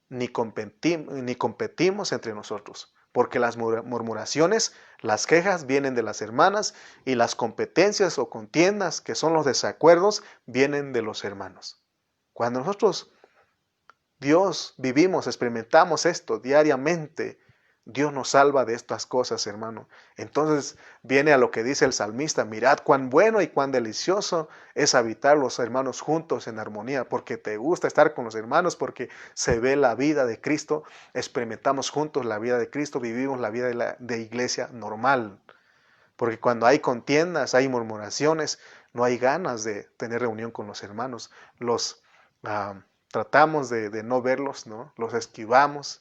ni competimos entre nosotros. Porque las murmuraciones, las quejas vienen de las hermanas y las competencias o contiendas, que son los desacuerdos, vienen de los hermanos. Cuando nosotros, Dios, vivimos, experimentamos esto diariamente, Dios nos salva de estas cosas, hermano. Entonces viene a lo que dice el salmista, mirad cuán bueno y cuán delicioso es habitar los hermanos juntos en armonía, porque te gusta estar con los hermanos, porque se ve la vida de Cristo, experimentamos juntos la vida de Cristo, vivimos la vida de iglesia normal. Porque cuando hay contiendas, hay murmuraciones, no hay ganas de tener reunión con los hermanos. Tratamos de no verlos, ¿no? Los esquivamos.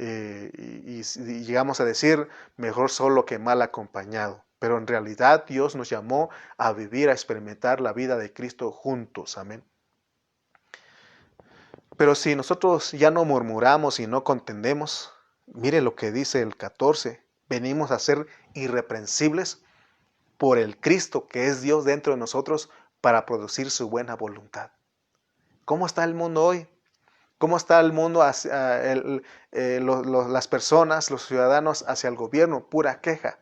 Y llegamos a decir mejor solo que mal acompañado, pero en realidad Dios nos llamó a vivir, a experimentar la vida de Cristo juntos, amén. Pero si nosotros ya no murmuramos y no contendemos, mire lo que dice el 14, venimos a ser irreprensibles por el Cristo que es Dios dentro de nosotros para producir su buena voluntad. ¿Cómo está el mundo hoy? ¿Cómo está el mundo, las personas, los ciudadanos hacia el gobierno? Pura queja,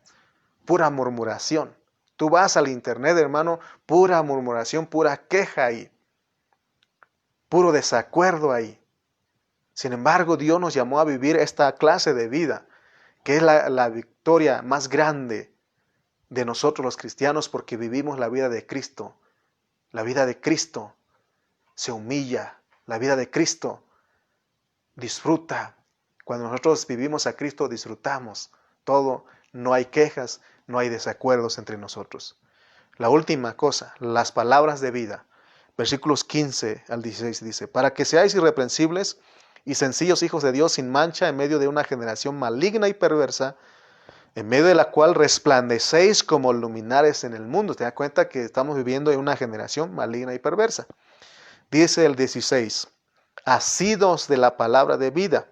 pura murmuración. Tú vas al internet, hermano, pura murmuración, pura queja ahí. Puro desacuerdo ahí. Sin embargo, Dios nos llamó a vivir esta clase de vida, que es la victoria más grande de nosotros los cristianos, porque vivimos la vida de Cristo. La vida de Cristo se humilla. La vida de Cristo disfruta. Cuando nosotros vivimos a Cristo, disfrutamos todo. No hay quejas, no hay desacuerdos entre nosotros. La última cosa, las palabras de vida. Versículos 15 al 16 dice, para que seáis irreprensibles y sencillos hijos de Dios sin mancha en medio de una generación maligna y perversa, en medio de la cual resplandecéis como luminares en el mundo. Te das cuenta que estamos viviendo en una generación maligna y perversa. Dice el 16, asidos de la palabra de vida,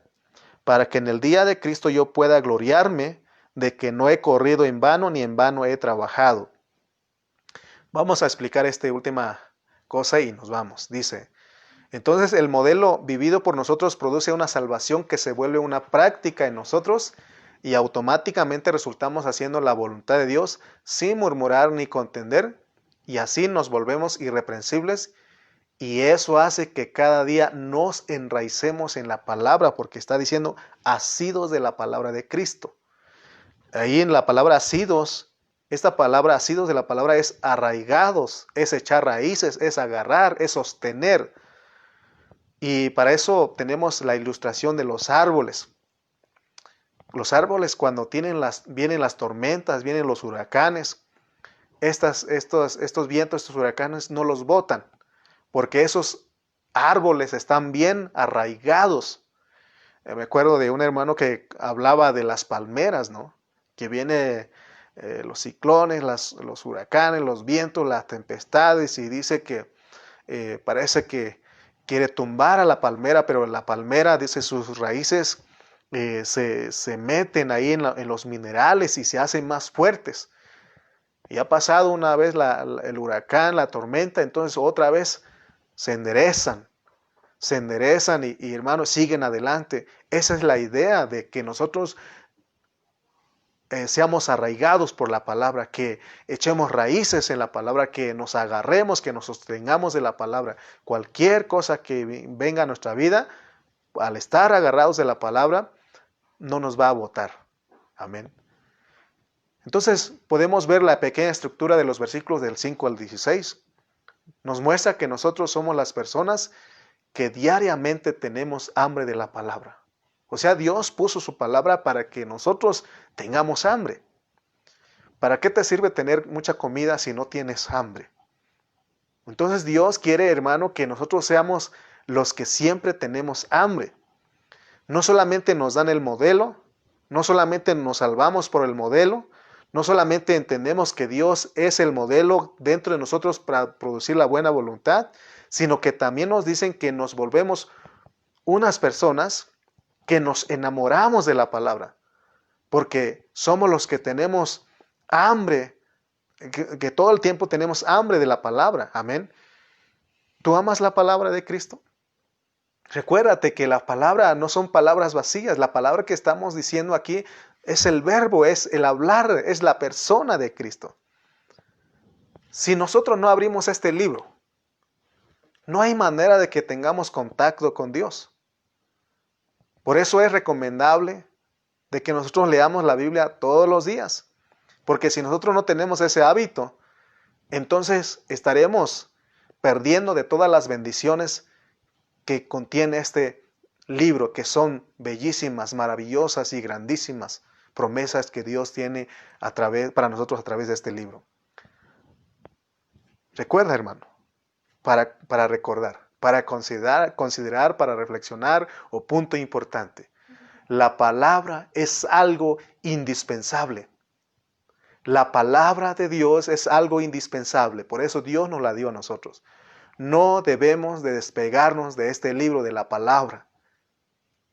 para que en el día de Cristo yo pueda gloriarme de que no he corrido en vano ni en vano he trabajado. Vamos a explicar esta última cosa y nos vamos. Dice, entonces el modelo vivido por nosotros produce una salvación que se vuelve una práctica en nosotros y automáticamente resultamos haciendo la voluntad de Dios sin murmurar ni contender, y así nos volvemos irreprensibles, y eso hace que cada día nos enraicemos en la palabra, porque está diciendo asidos de la palabra de Cristo. Ahí en la palabra asidos, esta palabra asidos de la palabra es arraigados, es echar raíces, es agarrar, es sostener. Y para eso tenemos la ilustración de los árboles. Los árboles cuando vienen las tormentas, vienen los huracanes, estos vientos, estos huracanes no los botan, porque esos árboles están bien arraigados. Me acuerdo de un hermano que hablaba de las palmeras, ¿no? Que vienen los ciclones, los huracanes, los vientos, las tempestades, y dice que parece que quiere tumbar a la palmera, pero la palmera, dice, sus raíces se meten ahí en los minerales y se hacen más fuertes. Y ha pasado una vez el huracán, la tormenta, entonces otra vez se enderezan y hermanos siguen adelante. Esa es la idea de que nosotros seamos arraigados por la palabra, que echemos raíces en la palabra, que nos agarremos, que nos sostengamos de la palabra. Cualquier cosa que venga a nuestra vida, al estar agarrados de la palabra, no nos va a botar. Amén. Entonces podemos ver la pequeña estructura de los versículos del 5 al 16. Nos muestra que nosotros somos las personas que diariamente tenemos hambre de la palabra. O sea, Dios puso su palabra para que nosotros tengamos hambre. ¿Para qué te sirve tener mucha comida si no tienes hambre? Entonces Dios quiere, hermano, que nosotros seamos los que siempre tenemos hambre. No solamente nos dan el modelo, no solamente nos salvamos por el modelo, no solamente entendemos que Dios es el modelo dentro de nosotros para producir la buena voluntad, sino que también nos dicen que nos volvemos unas personas que nos enamoramos de la palabra, porque somos los que tenemos hambre, que todo el tiempo tenemos hambre de la palabra. Amén. ¿Tú amas la palabra de Cristo? Recuérdate que la palabra no son palabras vacías. La palabra que estamos diciendo aquí es el verbo, es el hablar, es la persona de Cristo. Si nosotros no abrimos este libro, no hay manera de que tengamos contacto con Dios. Por eso es recomendable de que nosotros leamos la Biblia todos los días. Porque si nosotros no tenemos ese hábito, entonces estaremos perdiendo de todas las bendiciones que contiene este libro, que son bellísimas, maravillosas y grandísimas promesas que Dios tiene para nosotros a través de este libro. Recuerda, hermano, para recordar, para considerar, para reflexionar, o punto importante. La palabra es algo indispensable. La palabra de Dios es algo indispensable. Por eso Dios nos la dio a nosotros. No debemos de despegarnos de este libro, de la palabra.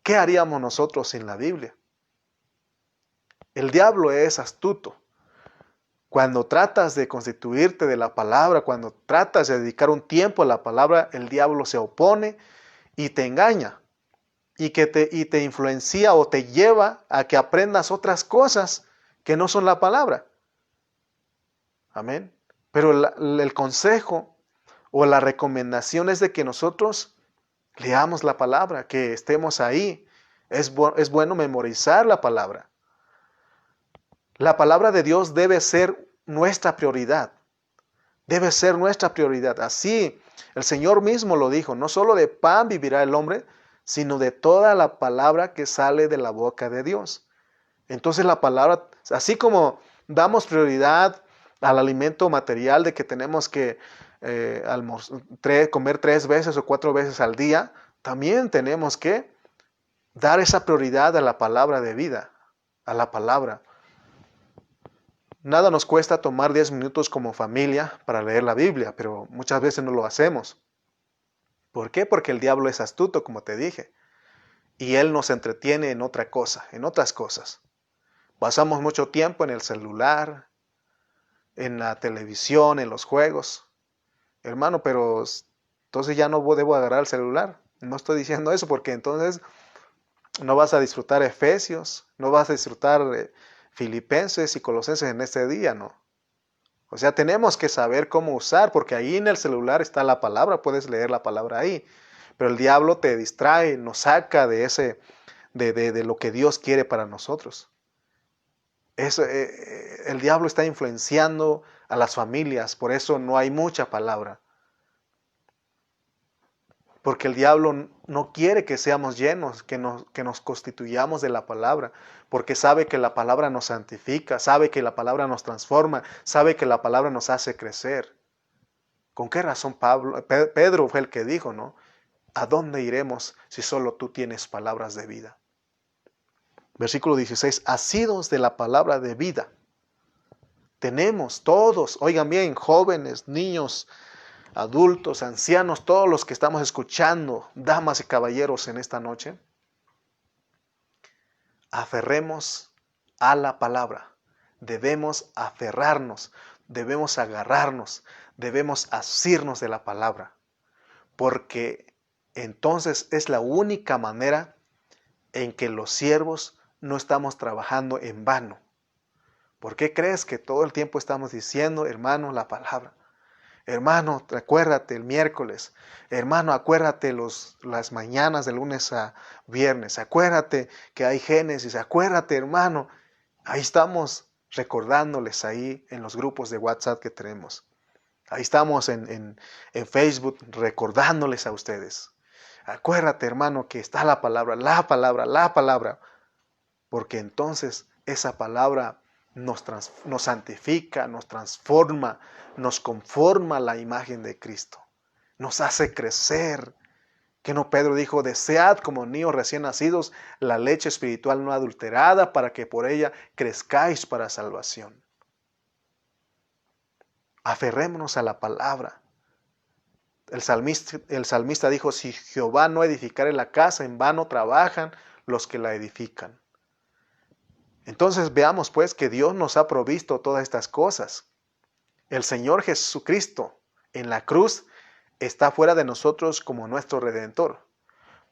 ¿Qué haríamos nosotros sin la Biblia? El diablo es astuto. Cuando tratas de constituirte de la palabra, cuando tratas de dedicar un tiempo a la palabra, el diablo se opone y te engaña. Y te influencia o te lleva a que aprendas otras cosas que no son la palabra. Amén. Pero el consejo o la recomendación es de que nosotros leamos la palabra, que estemos ahí. Es bueno memorizar la palabra. La palabra de Dios debe ser nuestra prioridad. Debe ser nuestra prioridad. Así el Señor mismo lo dijo, no solo de pan vivirá el hombre, sino de toda la palabra que sale de la boca de Dios. Entonces la palabra, así como damos prioridad al alimento material de que tenemos que comer 3 veces o 4 veces al día, también tenemos que dar esa prioridad a la palabra de vida, a la palabra. Nada nos cuesta tomar 10 minutos como familia para leer la Biblia, pero muchas veces no lo hacemos. ¿Por qué? Porque el diablo es astuto, como te dije, y él nos entretiene en otra cosa, en otras cosas. Pasamos mucho tiempo en el celular, en la televisión, en los juegos. Hermano, pero entonces ya no debo agarrar el celular. No estoy diciendo eso porque entonces No vas a disfrutar Efesios, no vas a disfrutar Filipenses y Colosenses en este día, ¿no? O sea, tenemos que saber cómo usar, porque ahí en el celular está la palabra, puedes leer la palabra ahí. Pero el diablo te distrae, nos saca de ese, de lo que Dios quiere para nosotros. El diablo está influenciando a las familias, por eso no hay mucha palabra. Porque el diablo no quiere que seamos llenos, que nos constituyamos de la palabra, porque sabe que la palabra nos santifica, sabe que la palabra nos transforma, sabe que la palabra nos hace crecer. ¿Con qué razón Pedro fue el que dijo, ¿no? ¿A dónde iremos si solo tú tienes palabras de vida? Versículo 16, asidos de la palabra de vida. Tenemos todos, oigan bien, jóvenes, niños, adultos, ancianos, todos los que estamos escuchando, damas y caballeros en esta noche, aferremos a la palabra. Debemos aferrarnos, debemos agarrarnos, debemos asirnos de la palabra, porque entonces es la única manera en que los siervos no estamos trabajando en vano. ¿Por qué crees que todo el tiempo estamos diciendo, hermano, la palabra? Hermano, acuérdate el miércoles. Hermano, acuérdate las mañanas de lunes a viernes. Acuérdate que hay Génesis. Acuérdate, hermano. Ahí estamos recordándoles ahí en los grupos de WhatsApp que tenemos. Ahí estamos en Facebook recordándoles a ustedes. Acuérdate, hermano, que está la palabra, la palabra, la palabra. Porque entonces esa palabra nos santifica, nos transforma, nos conforma a la imagen de Cristo. Nos hace crecer. Que no Pedro dijo, desead como niños recién nacidos la leche espiritual no adulterada para que por ella crezcáis para salvación. Aferrémonos a la palabra. El salmista dijo, si Jehová no edificare la casa, en vano trabajan los que la edifican. Entonces veamos pues que Dios nos ha provisto todas estas cosas. El Señor Jesucristo en la cruz está fuera de nosotros como nuestro Redentor.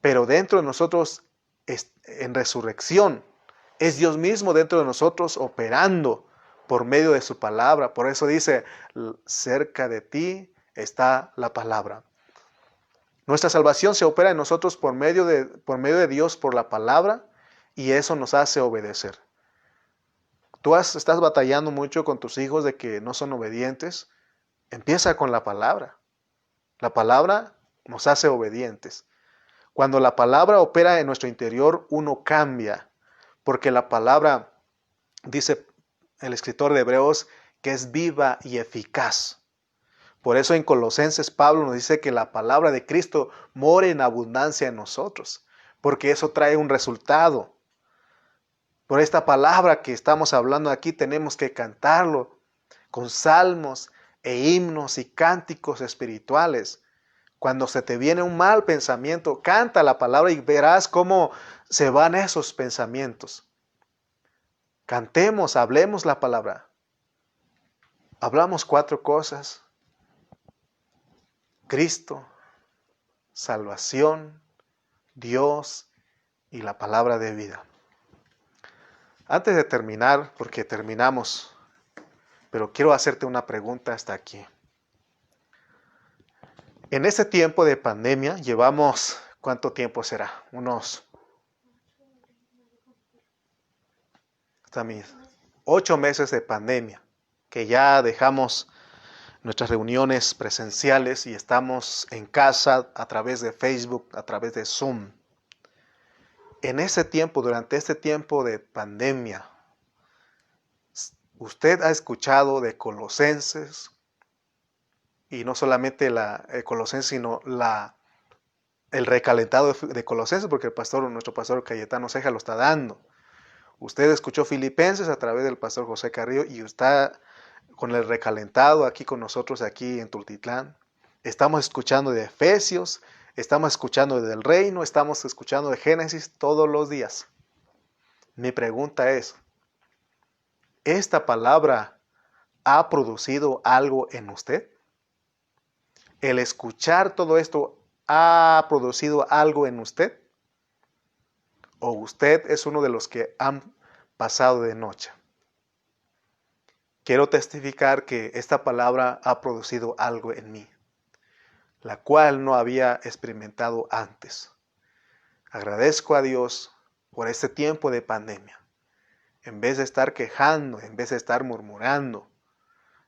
Pero dentro de nosotros, en resurrección, es Dios mismo dentro de nosotros operando por medio de su palabra. Por eso dice, cerca de ti está la palabra. Nuestra salvación se opera en nosotros por medio de Dios, por la palabra, y eso nos hace obedecer. Tú estás batallando mucho con tus hijos de que no son obedientes. Empieza con la palabra. La palabra nos hace obedientes. Cuando la palabra opera en nuestro interior, uno cambia. Porque la palabra, dice el escritor de Hebreos, que es viva y eficaz. Por eso en Colosenses Pablo nos dice que la palabra de Cristo mora en abundancia en nosotros. Porque eso trae un resultado. Por esta palabra que estamos hablando aquí tenemos que cantarlo con salmos e himnos y cánticos espirituales. Cuando se te viene un mal pensamiento, canta la palabra y verás cómo se van esos pensamientos. Cantemos, hablemos la palabra. Hablamos 4 cosas. Cristo, salvación, Dios y la palabra de vida. Antes de terminar, porque terminamos, pero quiero hacerte una pregunta hasta aquí. En este tiempo de pandemia llevamos, ¿cuánto tiempo será? Hasta mis 8 meses de pandemia, que ya dejamos nuestras reuniones presenciales y estamos en casa a través de Facebook, a través de Zoom. En ese tiempo, durante este tiempo de pandemia, usted ha escuchado de Colosenses, y no solamente Colosenses, sino el recalentado de Colosenses, porque nuestro pastor Cayetano Ceja lo está dando. Usted escuchó Filipenses a través del pastor José Carrillo y está con el recalentado aquí con nosotros, aquí en Tultitlán. Estamos escuchando de Efesios, estamos escuchando del Reino, estamos escuchando de Génesis todos los días. Mi pregunta es, ¿esta palabra ha producido algo en usted? ¿El escuchar todo esto ha producido algo en usted? o usted es uno de los que han pasado de noche. Quiero testificar que esta palabra ha producido algo en mí, la cual no había experimentado antes. Agradezco a Dios por este tiempo de pandemia. En vez de estar quejando, en vez de estar murmurando,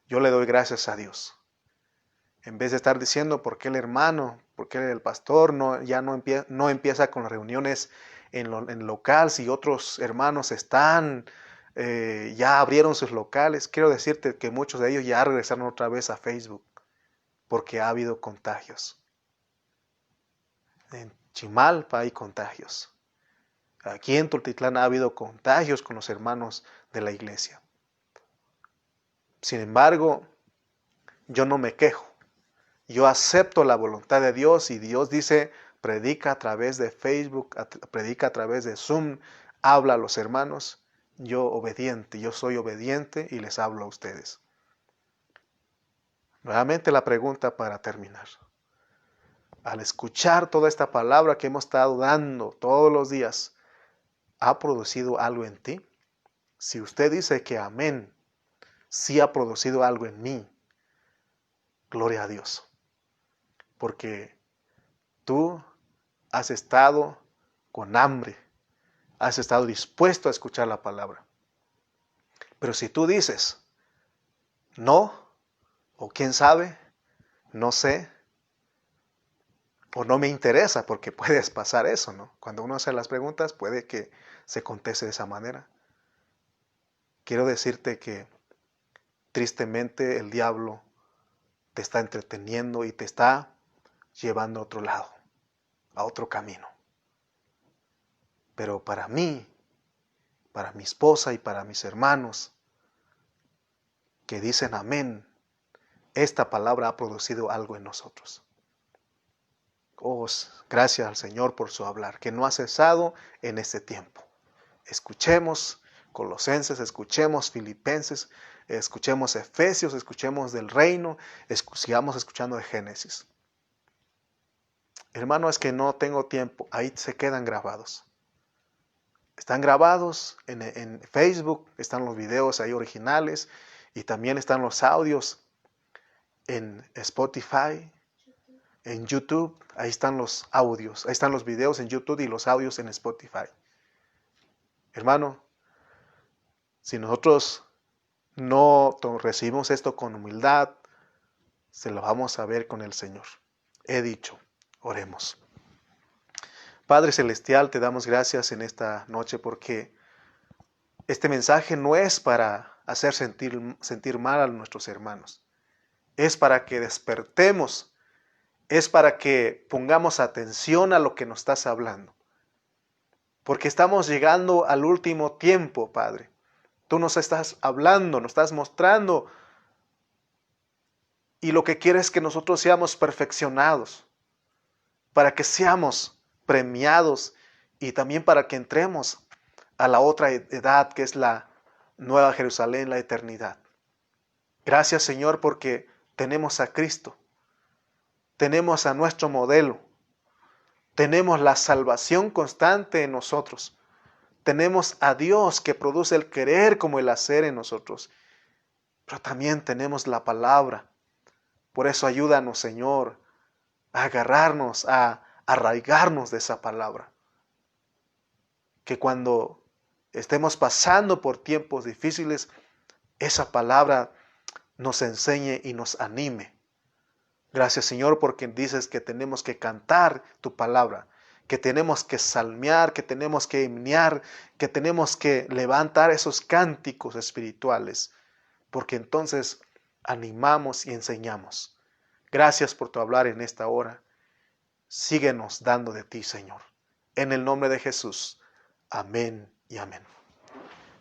yo le doy gracias a Dios. En vez de estar diciendo por qué el hermano, por qué el pastor ya no empieza con las reuniones en local, si otros hermanos ya abrieron sus locales. Quiero decirte que muchos de ellos ya regresaron otra vez a Facebook porque ha habido contagios. En Chimalpa hay contagios. Aquí en Tultitlán ha habido contagios con los hermanos de la iglesia. Sin embargo, yo no me quejo. Yo acepto la voluntad de Dios y Dios dice, predica a través de Facebook, predica a través de Zoom, habla a los hermanos. Yo soy obediente y les hablo a ustedes. Nuevamente la pregunta para terminar. Al escuchar toda esta palabra que hemos estado dando todos los días, ¿ha producido algo en ti? Si usted dice que amén, sí ha producido algo en mí, gloria a Dios. Porque tú has estado con hambre, has estado dispuesto a escuchar la palabra. Pero si tú dices, no, o quién sabe, no sé, o no me interesa, porque puedes pasar eso, ¿no? Cuando uno hace las preguntas, puede que se conteste de esa manera. Quiero decirte que tristemente el diablo te está entreteniendo y te está llevando a otro lado, a otro camino. Pero para mí, para mi esposa y para mis hermanos que dicen amén, esta palabra ha producido algo en nosotros. Oh, gracias al Señor por su hablar, que no ha cesado en este tiempo. Escuchemos Colosenses, escuchemos Filipenses, escuchemos Efesios, escuchemos del reino, sigamos escuchando de Génesis. Hermano, es que no tengo tiempo, ahí se quedan grabados. Están grabados en Facebook, están los videos ahí originales y también están los audios en Spotify, en YouTube, ahí están los audios, ahí están los videos en YouTube y los audios en Spotify. Hermano, si nosotros no recibimos esto con humildad, se lo vamos a ver con el Señor. He dicho, oremos. Padre Celestial, te damos gracias en esta noche porque este mensaje no es para hacer sentir mal a nuestros hermanos. Es para que despertemos, es para que pongamos atención a lo que nos estás hablando. Porque estamos llegando al último tiempo, Padre. Tú nos estás hablando, nos estás mostrando. Y lo que quieres es que nosotros seamos perfeccionados, para que seamos premiados y también para que entremos a la otra edad que es la Nueva Jerusalén, la eternidad. Gracias, Señor, porque tenemos a Cristo, tenemos a nuestro modelo, tenemos la salvación constante en nosotros, tenemos a Dios que produce el querer como el hacer en nosotros, pero también tenemos la palabra. Por eso ayúdanos, Señor, a agarrarnos, a arraigarnos de esa palabra. Que cuando estemos pasando por tiempos difíciles, esa palabra nos enseñe y nos anime. Gracias, Señor, porque dices que tenemos que cantar tu palabra, que tenemos que salmear, que tenemos que himnear, que tenemos que levantar esos cánticos espirituales, porque entonces animamos y enseñamos. Gracias por tu hablar en esta hora. Síguenos dando de ti, Señor. En el nombre de Jesús. Amén y amén.